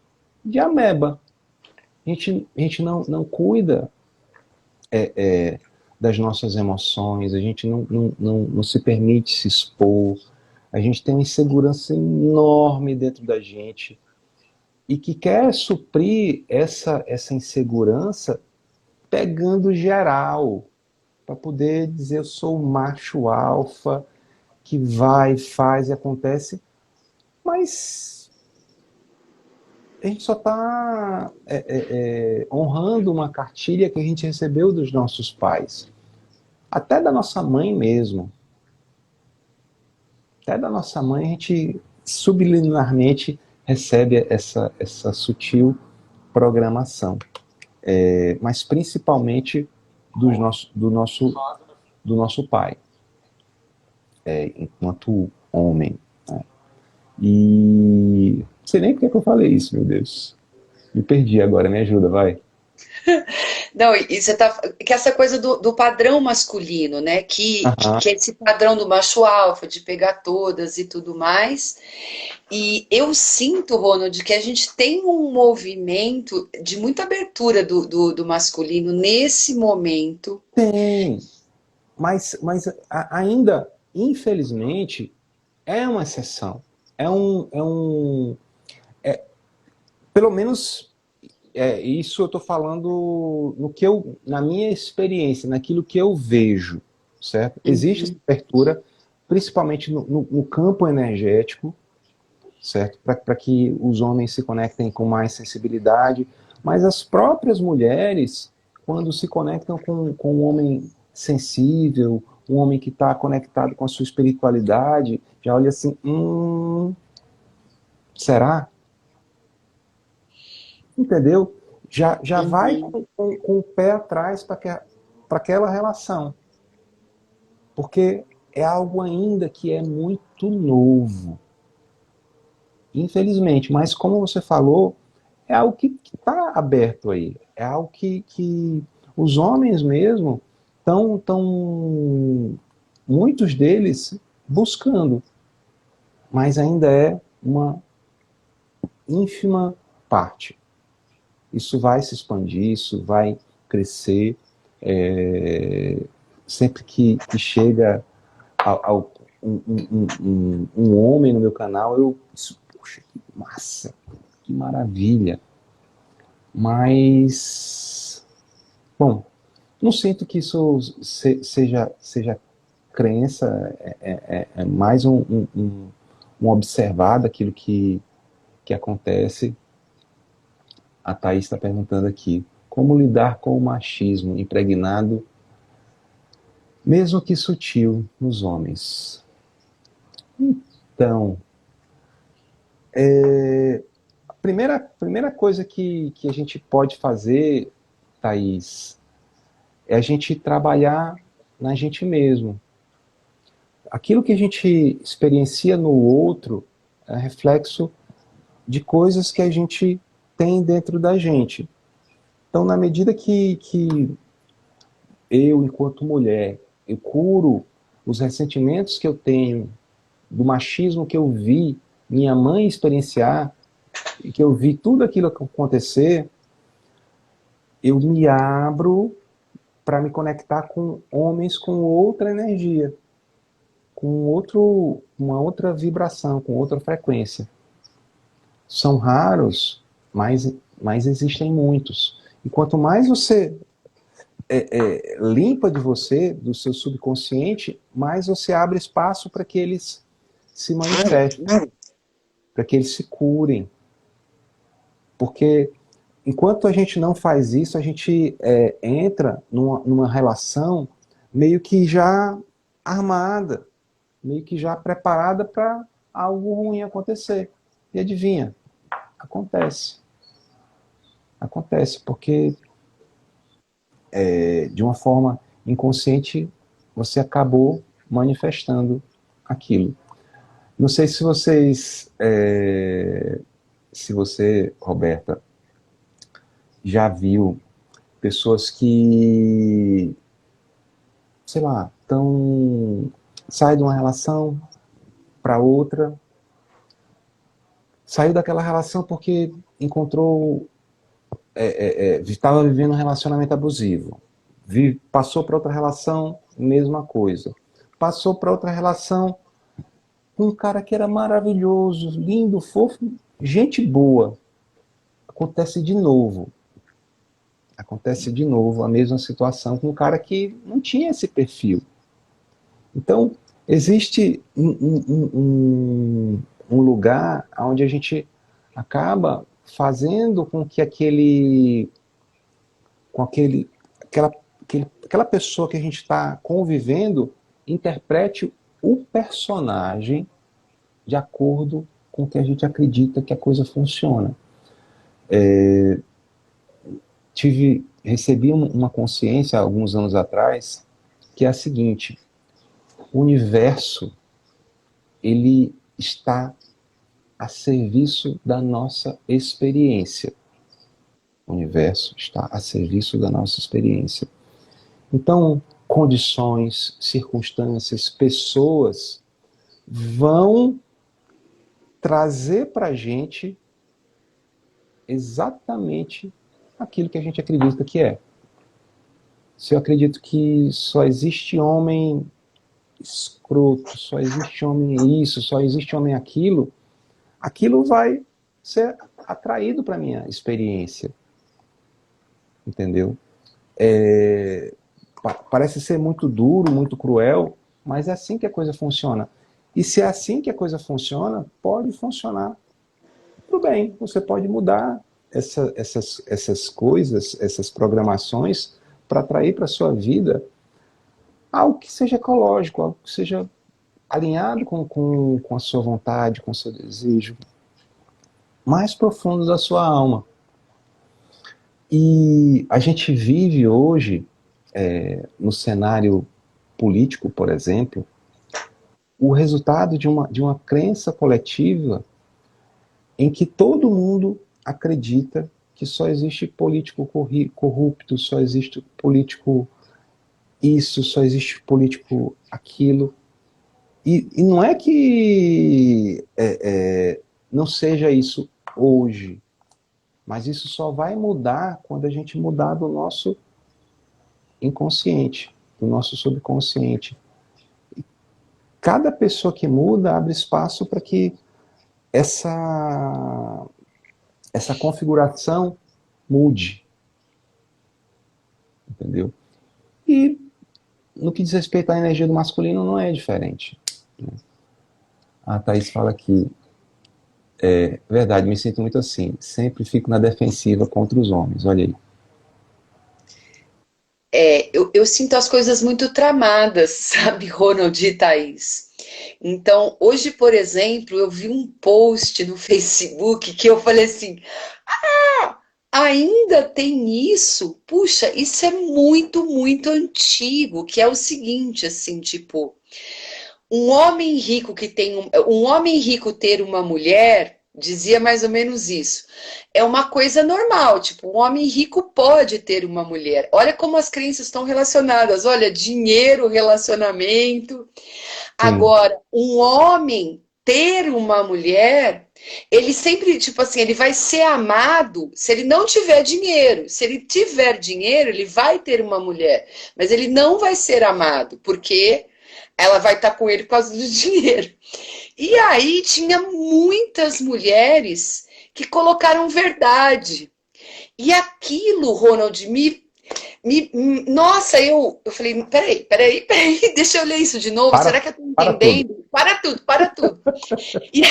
Speaker 2: de ameba. A gente não cuida das nossas emoções, a gente não se permite se expor, a gente tem uma insegurança enorme dentro da gente e que quer suprir essa insegurança pegando geral, para poder dizer eu sou o macho alfa que vai, faz e acontece, mas a gente só está honrando uma cartilha que a gente recebeu dos nossos pais, até da nossa mãe mesmo. Até da nossa mãe a gente subliminarmente recebe essa sutil programação, mas principalmente do nosso pai, enquanto homem. Né? E não sei nem por que eu falei isso, meu Deus. Me perdi agora, me ajuda, vai.
Speaker 1: Não, e você tá. Que essa coisa do padrão masculino, né?
Speaker 2: Aham.
Speaker 1: Que é esse padrão do macho alfa, de pegar todas e tudo mais. E eu sinto, Ronald, que a gente tem um movimento de muita abertura do masculino nesse momento.
Speaker 2: Tem, mas ainda, infelizmente, é uma exceção. Pelo menos isso eu estou falando no que na minha experiência, naquilo que eu vejo, certo? Existe essa
Speaker 1: Uhum.
Speaker 2: abertura, principalmente no campo energético, certo? Para que os homens se conectem com mais sensibilidade, mas as próprias mulheres, quando se conectam com um homem sensível, um homem que está conectado com a sua espiritualidade, já olha assim, será? Entendeu? Já vai
Speaker 1: Uhum.
Speaker 2: com o pé atrás para aquela relação. Porque é algo ainda que é muito novo. Infelizmente. Mas como você falou, é algo que está aberto aí. É algo que os homens mesmo estão, muitos deles, buscando. Mas ainda é uma ínfima parte. Isso vai se expandir, isso vai crescer. Sempre que chega um homem no meu canal, poxa, que massa, que maravilha. Mas, bom, não sinto que isso seja crença, é mais um observar daquilo que acontece. A Thaís está perguntando aqui, como lidar com o machismo impregnado, mesmo que sutil, nos homens? Então, a primeira coisa que a gente pode fazer, Thaís, é a gente trabalhar na gente mesmo. Aquilo que a gente experiencia no outro é reflexo de coisas que a gente tem dentro da gente. Então, na medida que eu, enquanto mulher, eu curo os ressentimentos que eu tenho, do machismo que eu vi minha mãe experienciar, e que eu vi tudo aquilo acontecer, eu me abro para me conectar com homens com outra energia, uma outra vibração, com outra frequência. São raros, mas existem muitos. E quanto mais você limpa de você, do seu subconsciente, mais você abre espaço para que eles se manifestem, para que eles se curem. Porque enquanto a gente não faz isso, a gente entra numa relação meio que já armada, meio que já preparada para algo ruim acontecer. E adivinha? Acontece. Acontece, porque de uma forma inconsciente você acabou manifestando aquilo. Não sei se vocês, se você, Roberta, já viu pessoas que, sei lá, saem de uma relação para outra, saiu daquela relação porque encontrou, estava vivendo um relacionamento abusivo, passou para outra relação, mesma coisa, passou para outra relação com um cara que era maravilhoso, lindo, fofo, gente boa, acontece de novo a mesma situação com um cara que não tinha esse perfil. Então, existe um lugar onde a gente acaba fazendo com que aquela pessoa que a gente está convivendo interprete o personagem de acordo com o que a gente acredita que a coisa funciona. Recebi uma consciência alguns anos atrás que é a seguinte: o universo, ele está a serviço da nossa experiência. O universo está a serviço da nossa experiência. Então, condições, circunstâncias, pessoas vão trazer para a gente exatamente aquilo que a gente acredita que é. Se eu acredito que só existe homem escroto, só existe homem isso, só existe homem aquilo, aquilo vai ser atraído para a minha experiência. Entendeu? Parece ser muito duro, muito cruel, mas é assim que a coisa funciona. E se é assim que a coisa funciona, pode funcionar. Tudo bem, você pode mudar essas coisas, essas programações, para atrair para a sua vida algo que seja ecológico, algo que seja alinhado com a sua vontade, com o seu desejo mais profundo da sua alma. E a gente vive hoje, no cenário político, por exemplo, o resultado de uma crença coletiva em que todo mundo acredita que só existe político corrupto, só existe político isso, só existe político aquilo. E não é que não seja isso hoje, mas isso só vai mudar quando a gente mudar do nosso inconsciente, do nosso subconsciente. E cada pessoa que muda abre espaço para que essa configuração mude. Entendeu? E no que diz respeito à energia do masculino não é diferente. A Thaís fala que verdade, me sinto muito assim. Sempre fico na defensiva contra os homens. Olha aí.
Speaker 1: Eu sinto as coisas muito tramadas, sabe, Ronald e Thaís? Então, hoje, por exemplo, eu vi um post no Facebook que eu falei assim: ainda tem isso? Puxa, isso é muito, muito antigo, que é o seguinte, assim, tipo, um homem rico que tem um homem rico ter uma mulher, dizia mais ou menos isso. É uma coisa normal, tipo, um homem rico pode ter uma mulher. Olha como as crenças estão relacionadas. Olha, dinheiro, relacionamento. Agora, um homem ter uma mulher, ele sempre, tipo assim, ele vai ser amado se ele não tiver dinheiro. Se ele tiver dinheiro, ele vai ter uma mulher. Mas ele não vai ser amado, porque ela vai estar com ele por causa do dinheiro. E aí tinha muitas mulheres que colocaram verdade. E aquilo, Ronald, nossa, eu falei, peraí, deixa eu ler isso de novo. Será que eu estou entendendo? para tudo, para tudo. E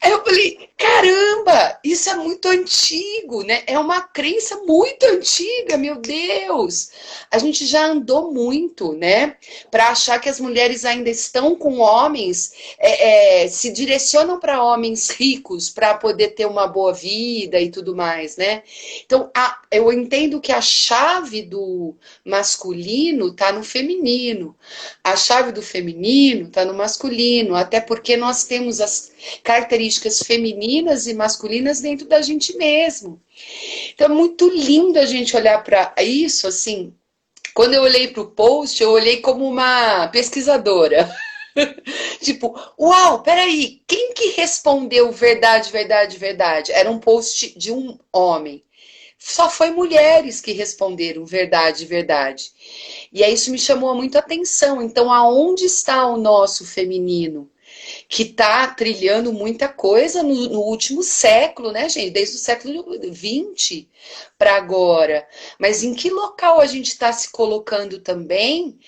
Speaker 1: aí eu falei, caramba, isso é muito antigo, né? É uma crença muito antiga, meu Deus. A gente já andou muito, né? Para achar que as mulheres ainda estão com homens, se direcionam para homens ricos para poder ter uma boa vida e tudo mais, né? Então, eu entendo que a chave do masculino está no feminino, a chave do feminino está no masculino, até porque nós temos as características femininas e masculinas dentro da gente mesmo. Então é muito lindo a gente olhar para isso, assim. Quando eu olhei para o post, eu olhei como uma pesquisadora. Tipo, uau, peraí, quem que respondeu verdade, verdade, verdade? Era um post de um homem. Só foi mulheres que responderam verdade, verdade. E aí isso me chamou muito a atenção. Então, aonde está o nosso feminino? Que está trilhando muita coisa no último século, né, gente? Desde o século XX para agora. Mas em que local a gente está se colocando também?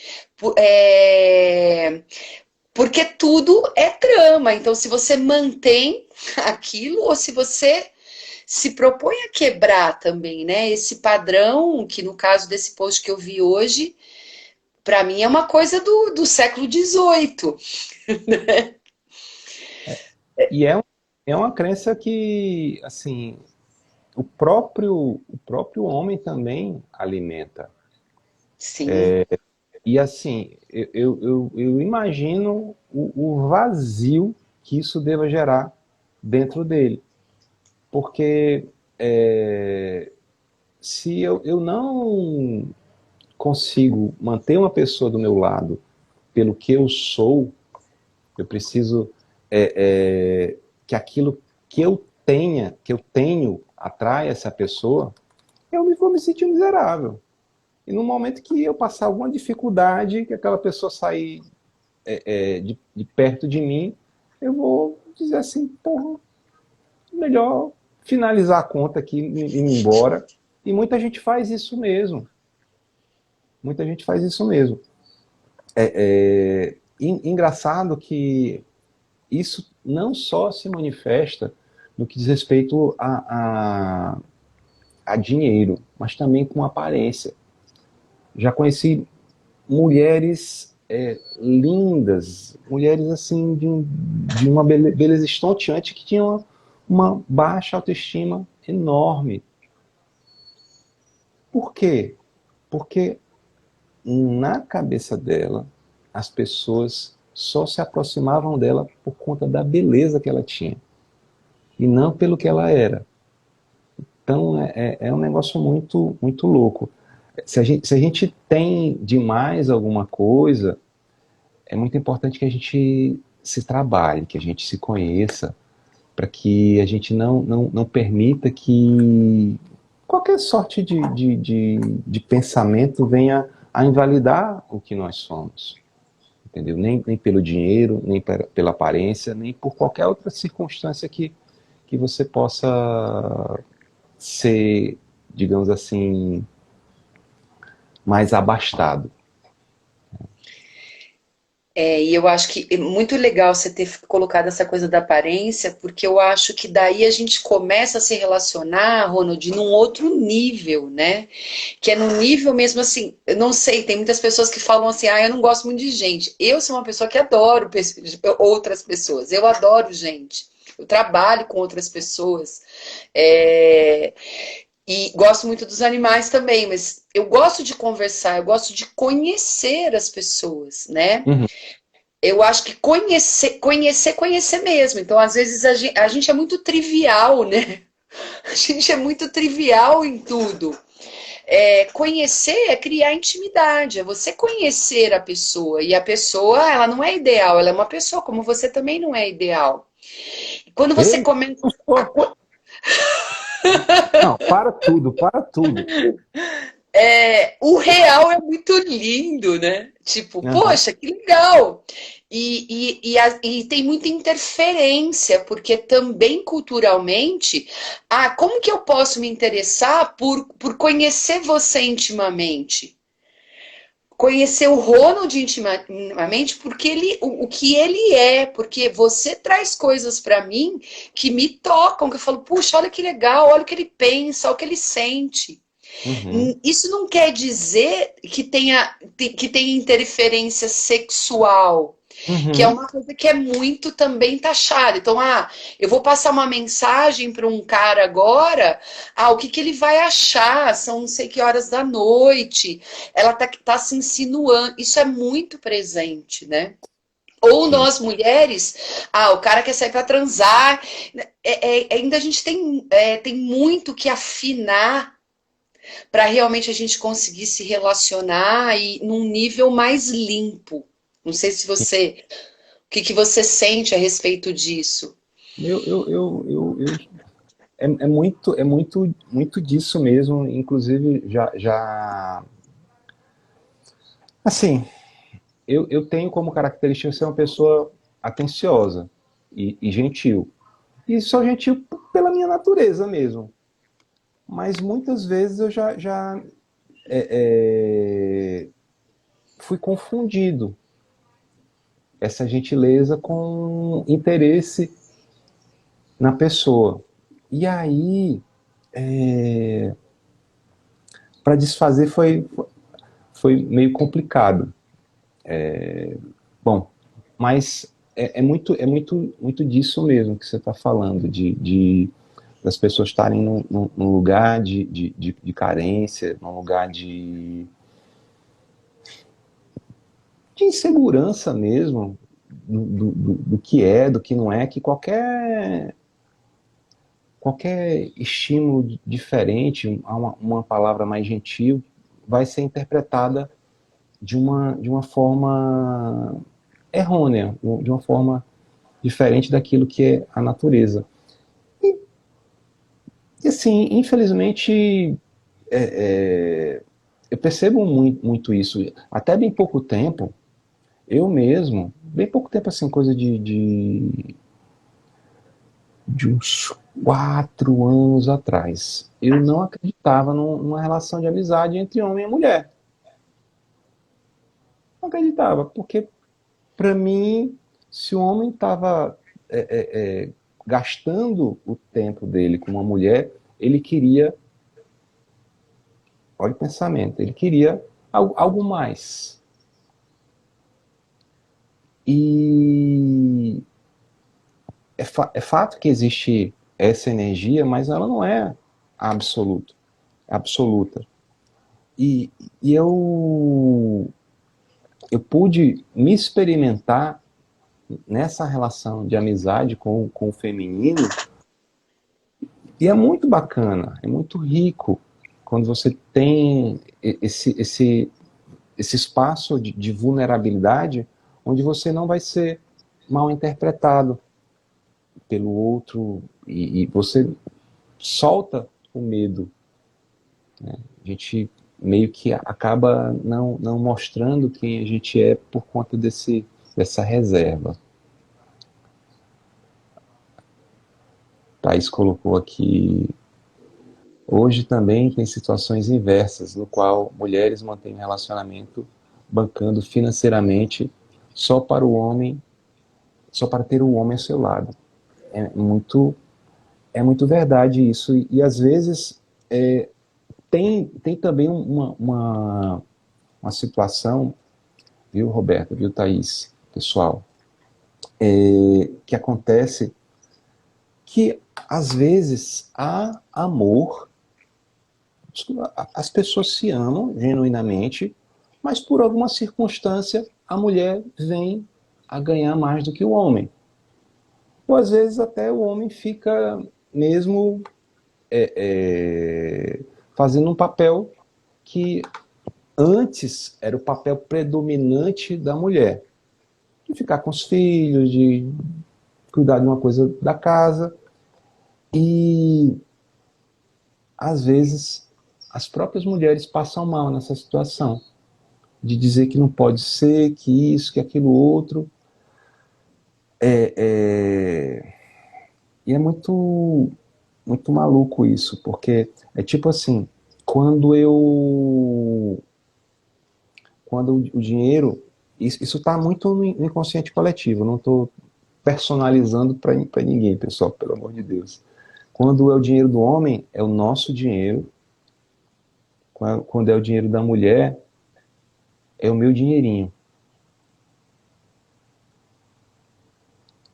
Speaker 1: Porque tudo é trama. Então, se você mantém aquilo ou se você se propõe a quebrar também, né? Esse padrão, que no caso desse post que eu vi hoje, para mim é uma coisa do século XVIII.
Speaker 2: E é uma crença que, assim, o próprio homem também alimenta.
Speaker 1: Sim.
Speaker 2: E assim, eu imagino o vazio que isso deva gerar dentro dele. Porque se eu não consigo manter uma pessoa do meu lado pelo que eu sou, eu preciso que aquilo que eu tenho, atraia essa pessoa, vou me sentir miserável. E no momento que eu passar alguma dificuldade, que aquela pessoa sair de perto de mim, eu vou dizer assim, porra, melhor finalizar a conta aqui e ir embora. E muita gente faz isso mesmo. Muita gente faz isso mesmo. Engraçado que isso não só se manifesta no que diz respeito a dinheiro, mas também com aparência. Já conheci mulheres lindas, mulheres assim de uma beleza estonteante que tinham uma baixa autoestima enorme. Por quê? Porque na cabeça dela, as pessoas só se aproximavam dela por conta da beleza que ela tinha, e não pelo que ela era. Então é um negócio muito, muito louco. Se a gente tem demais alguma coisa, é muito importante que a gente se trabalhe, que a gente se conheça, para que a gente não permita que qualquer sorte de pensamento venha a invalidar o que nós somos. Entendeu? Nem pelo dinheiro, nem pela aparência, nem por qualquer outra circunstância que você possa ser, digamos assim, mais abastado.
Speaker 1: E eu acho que é muito legal você ter colocado essa coisa da aparência, porque eu acho que daí a gente começa a se relacionar, Ronald, num outro nível, né? Que é no nível mesmo assim, eu não sei, tem muitas pessoas que falam assim, eu não gosto muito de gente. Eu sou uma pessoa que adoro outras pessoas, eu adoro gente. Eu trabalho com outras pessoas. E gosto muito dos animais também, mas eu gosto de conversar, eu gosto de conhecer as pessoas, né?
Speaker 2: Uhum.
Speaker 1: Eu acho que conhecer mesmo. Então, às vezes, a gente é muito trivial, né? A gente é muito trivial em tudo. Conhecer é criar intimidade, é você conhecer a pessoa. E a pessoa, ela não é ideal, ela é uma pessoa, como você também não é ideal. E quando você
Speaker 2: Ei,
Speaker 1: começa
Speaker 2: não, para tudo, para tudo.
Speaker 1: o real é muito lindo, né? Tipo,
Speaker 2: Uhum.
Speaker 1: poxa, que legal! E tem muita interferência, porque também culturalmente, como que eu posso me interessar por conhecer você intimamente? conhecer o Ronald intimamente, porque o que ele é, porque você traz coisas para mim que me tocam, que eu falo, puxa, olha que legal, olha o que ele pensa, olha o que ele sente.
Speaker 2: Uhum,
Speaker 1: Isso não quer dizer que tenha interferência sexual, que é
Speaker 2: uhum.
Speaker 1: uma coisa que é muito também taxada. Então, eu vou passar uma mensagem para um cara agora, o que ele vai achar? São não sei que horas da noite, ela tá se insinuando. Isso é muito presente, né? Ou
Speaker 2: Sim.
Speaker 1: nós mulheres, o cara quer sair para transar. Ainda a gente tem muito que afinar para realmente a gente conseguir se relacionar e num nível mais limpo. Não sei se você, o que você sente a respeito disso?
Speaker 2: Muito disso mesmo. Inclusive, assim, eu tenho como característica ser uma pessoa atenciosa e gentil. E sou gentil pela minha natureza mesmo. Mas muitas vezes eu já fui confundido essa gentileza com interesse na pessoa. E aí, para desfazer foi meio complicado. Bom, mas muito disso mesmo que você está falando, das pessoas estarem num lugar de carência, num lugar de insegurança mesmo, do que é, do que não é, que qualquer estímulo diferente, uma palavra mais gentil, vai ser interpretada de uma forma errônea, de uma forma diferente daquilo que é a natureza. E assim, infelizmente, eu percebo muito isso. Até bem pouco tempo, eu mesmo, bem pouco tempo assim, coisa de uns 4 anos atrás, eu não acreditava numa relação de amizade entre homem e mulher. Não acreditava, porque para mim, se o homem estava gastando o tempo dele com uma mulher, ele queria, olha o pensamento, ele queria algo mais. E é fato que existe essa energia, mas ela não é absoluta. Absoluta. E, e eu pude me experimentar nessa relação de amizade com o feminino, e é muito bacana, é muito rico quando você tem esse espaço de vulnerabilidade onde você não vai ser mal interpretado pelo outro e você solta o medo. Né? A gente meio que acaba não mostrando quem a gente é por conta dessa reserva. Thaís colocou aqui: hoje também tem situações inversas, no qual mulheres mantêm um relacionamento bancando financeiramente só para o homem, só para ter o homem ao seu lado. É muito, é muito verdade isso. E às vezes tem também uma situação, viu, Roberto, viu, Thaís, pessoal, que acontece que às vezes há amor, as pessoas se amam genuinamente, mas por alguma circunstância a mulher vem a ganhar mais do que o homem. Ou às vezes até o homem fica mesmo fazendo um papel que antes era o papel predominante da mulher, de ficar com os filhos, de cuidar de uma coisa da casa, e às vezes as próprias mulheres passam mal nessa situação, de dizer que não pode ser, que isso, que aquilo outro. E é muito maluco isso, porque é tipo assim, quando quando o dinheiro, isso está muito no inconsciente coletivo, eu não estou personalizando para ninguém, pessoal, pelo amor de Deus. Quando é o dinheiro do homem, é o nosso dinheiro. Quando é o dinheiro da mulher, é o meu dinheirinho.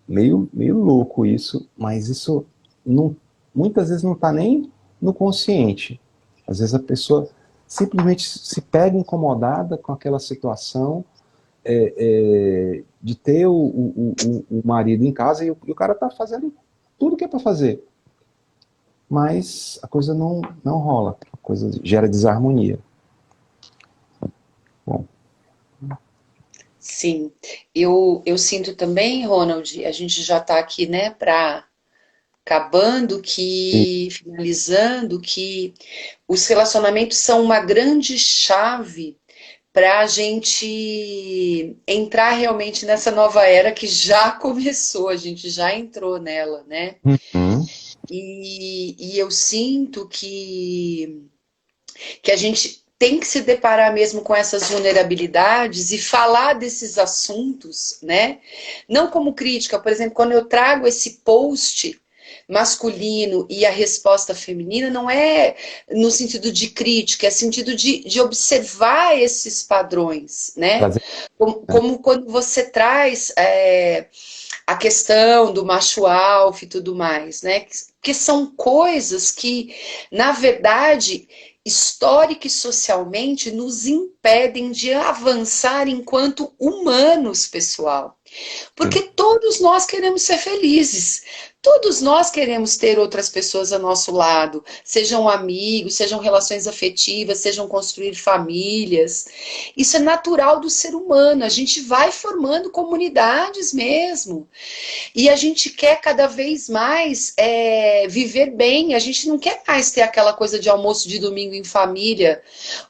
Speaker 2: Meio louco isso, mas isso não, muitas vezes não está nem no consciente. Às vezes a pessoa simplesmente se pega incomodada com aquela situação de ter o marido em casa e o cara está fazendo tudo que é para fazer. Mas a coisa não rola, a coisa gera desarmonia. Bom.
Speaker 1: Sim, eu sinto também, Ronald, a gente já está aqui, né, para finalizando, que os relacionamentos são uma grande chave para a gente entrar realmente nessa nova era que já começou, a gente já entrou nela, né?
Speaker 2: Uhum.
Speaker 1: E eu sinto que a gente tem que se deparar mesmo com essas vulnerabilidades e falar desses assuntos, né? Não como crítica, por exemplo, quando eu trago esse post masculino e a resposta feminina, não é no sentido de crítica, é sentido de observar esses padrões, né? Como quando você traz a questão do macho alfa e tudo mais, né? Que são coisas que, na verdade, histórica e socialmente, nos impedem de avançar enquanto humanos, pessoal. Porque todos nós queremos ser felizes. Todos nós queremos ter outras pessoas ao nosso lado, sejam amigos, sejam relações afetivas, sejam construir famílias. Isso é natural do ser humano. A gente vai formando comunidades mesmo. E a gente quer cada vez mais viver bem. A gente não quer mais ter aquela coisa de almoço de domingo em família,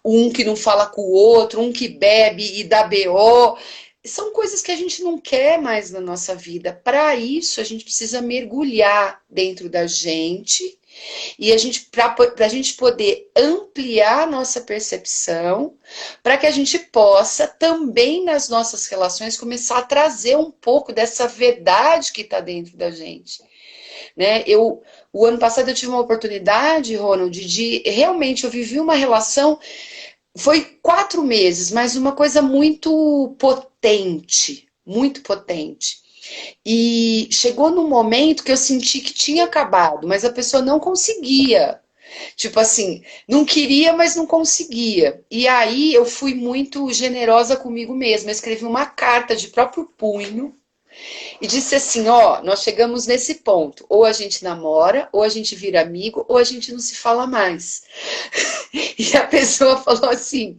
Speaker 1: um que não fala com o outro, um que bebe e dá BO. São coisas que a gente não quer mais na nossa vida. Para isso, a gente precisa mergulhar dentro da gente e para a gente poder ampliar a nossa percepção, para que a gente possa também nas nossas relações começar a trazer um pouco dessa verdade que está dentro da gente. Né? O ano passado eu tive uma oportunidade, Ronald, de realmente eu vivi uma relação. Foi 4 meses, mas uma coisa muito potente, muito potente. E chegou num momento que eu senti que tinha acabado, mas a pessoa não conseguia. Tipo assim, não queria, mas não conseguia. E aí eu fui muito generosa comigo mesma. Eu escrevi uma carta de próprio punho e disse assim: ó, nós chegamos nesse ponto. Ou a gente namora, ou a gente vira amigo, ou a gente não se fala mais. E a pessoa falou assim: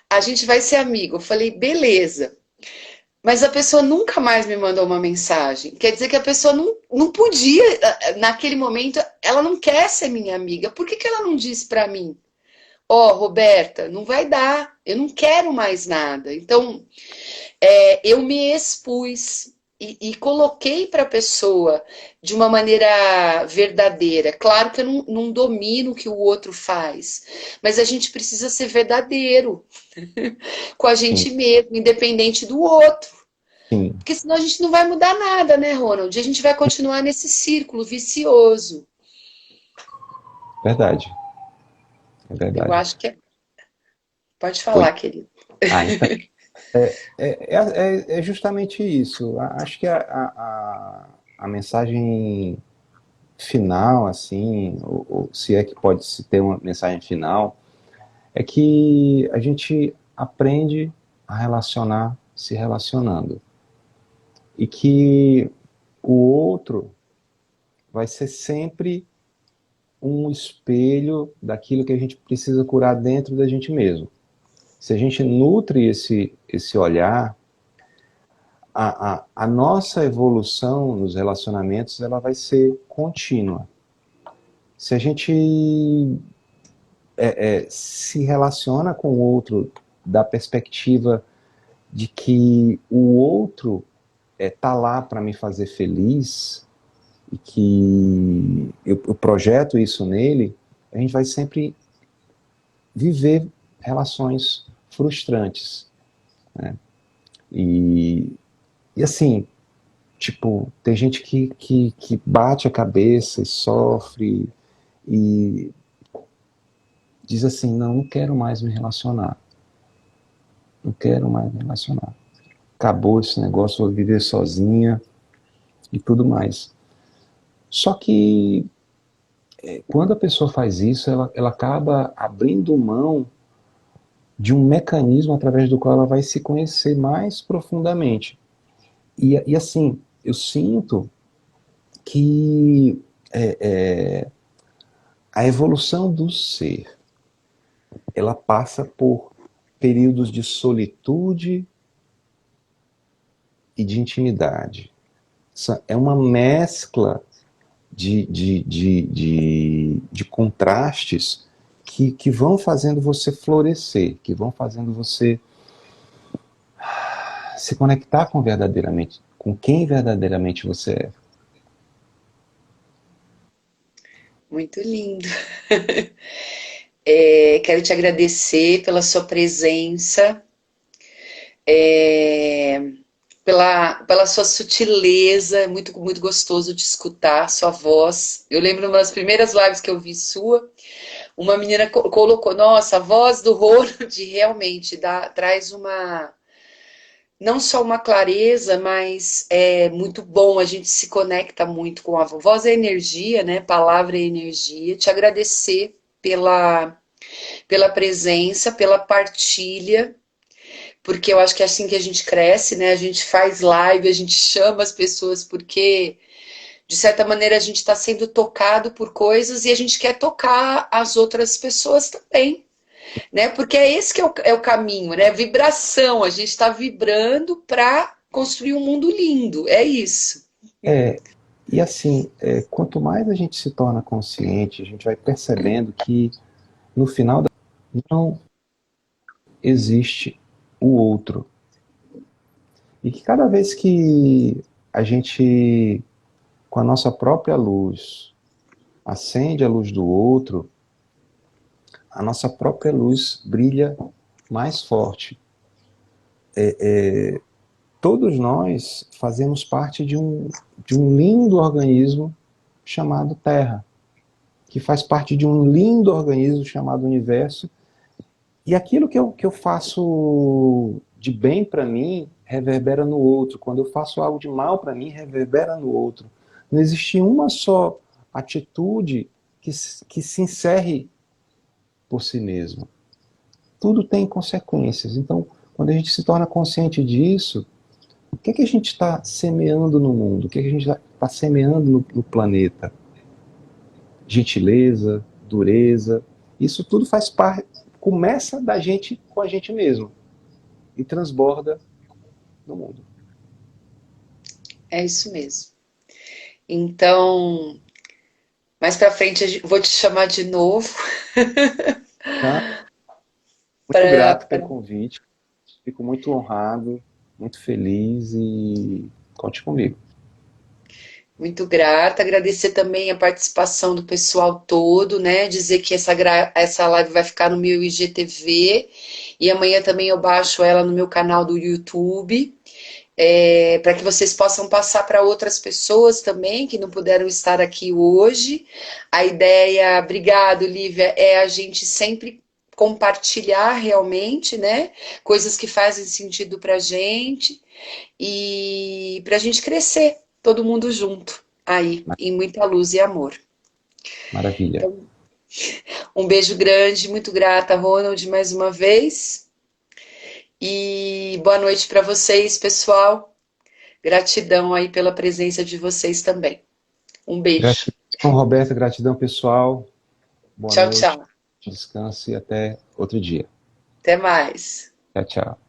Speaker 1: a gente vai ser amigo. Eu falei, beleza. Mas a pessoa nunca mais me mandou uma mensagem. Quer dizer que a pessoa não podia, naquele momento, ela não quer ser minha amiga. Por que ela não disse para mim? Ó, Roberta, não vai dar, eu não quero mais nada. Então, eu me expus e coloquei para a pessoa de uma maneira verdadeira. Claro que eu não domino o que o outro faz, mas a gente precisa ser verdadeiro com a gente
Speaker 2: Sim.
Speaker 1: mesmo, independente do outro.
Speaker 2: Sim.
Speaker 1: Porque senão a gente não vai mudar nada, né, Ronald? A gente vai continuar nesse círculo vicioso.
Speaker 2: Verdade. É
Speaker 1: Eu
Speaker 2: verdade.
Speaker 1: acho que é. Pode
Speaker 2: Oi.
Speaker 1: falar, querido.
Speaker 2: Então, é justamente isso. Acho que a mensagem final, assim, ou se é que pode se ter uma mensagem final, é que a gente aprende a relacionar se relacionando. E que o outro vai ser sempre um espelho daquilo que a gente precisa curar dentro da gente mesmo. Se a gente nutre esse olhar, a nossa evolução nos relacionamentos ela vai ser contínua. Se a gente se relaciona com o outro da perspectiva de que o outro tá lá para me fazer feliz e que eu projeto isso nele, a gente vai sempre viver relações frustrantes. E, e assim, tipo, tem gente que bate a cabeça e sofre e diz assim, não, não quero mais me relacionar. Não quero mais me relacionar. Acabou esse negócio, vou viver sozinha e tudo mais. Só que quando a pessoa faz isso, ela acaba abrindo mão de um mecanismo através do qual ela vai se conhecer mais profundamente. E assim, eu sinto que é, é, a evolução do ser, ela passa por períodos de solitude e de intimidade. É uma mescla de contrastes que vão fazendo você florescer, que vão fazendo você se conectar com verdadeiramente, com quem verdadeiramente você é.
Speaker 1: Muito lindo. Quero te agradecer pela sua presença, é, pela sua sutileza, é muito, muito gostoso de escutar sua voz. Eu lembro uma das primeiras lives que eu vi sua, uma menina colocou, nossa, a voz do Ronald realmente traz uma, não só uma clareza, mas é muito bom, a gente se conecta muito com a voz, é energia, né? Palavra é energia. Te agradecer pela presença, pela partilha, porque eu acho que é assim que a gente cresce, né? A gente faz live, a gente chama as pessoas porque, de certa maneira, a gente está sendo tocado por coisas e a gente quer tocar as outras pessoas também, né? Porque é esse que é o caminho, né? Vibração, a gente está vibrando para construir um mundo lindo, é isso.
Speaker 2: É, e assim, quanto mais a gente se torna consciente, a gente vai percebendo que no final não existe o outro. E que cada vez que a gente, com a nossa própria luz, acende a luz do outro, a nossa própria luz brilha mais forte. Todos nós fazemos parte de um lindo organismo chamado Terra, que faz parte de um lindo organismo chamado Universo. E aquilo que eu faço de bem para mim reverbera no outro. Quando eu faço algo de mal para mim, reverbera no outro. Não existe uma só atitude que se encerre por si mesma. Tudo tem consequências. Então, quando a gente se torna consciente disso, o que a gente está semeando no mundo? O que a gente está semeando no planeta? Gentileza, dureza, isso tudo faz parte, começa da gente com a gente mesmo e transborda no mundo.
Speaker 1: É isso mesmo. Então, mais para frente vou te chamar de novo
Speaker 2: Tá? Muito
Speaker 1: para.
Speaker 2: grato pelo convite, fico muito honrado, muito feliz e conte comigo.
Speaker 1: Muito grata, agradecer também a participação do pessoal todo, né? Dizer que essa live vai ficar no meu IGTV e amanhã também eu baixo ela no meu canal do YouTube, para que vocês possam passar para outras pessoas também que não puderam estar aqui hoje. A ideia, obrigado, Lívia, é a gente sempre compartilhar realmente, né? Coisas que fazem sentido para gente e para a gente crescer, todo mundo junto, aí, em muita luz e amor.
Speaker 2: Maravilha.
Speaker 1: Então, um beijo grande, muito grata, Ronald, mais uma vez. E boa noite para vocês, pessoal. Gratidão aí pela presença de vocês também. Um beijo.
Speaker 2: Gratidão, Roberta, gratidão pessoal. Boa
Speaker 1: Tchau,
Speaker 2: noite,
Speaker 1: tchau.
Speaker 2: descanse e até outro dia.
Speaker 1: Até mais.
Speaker 2: Tchau, tchau.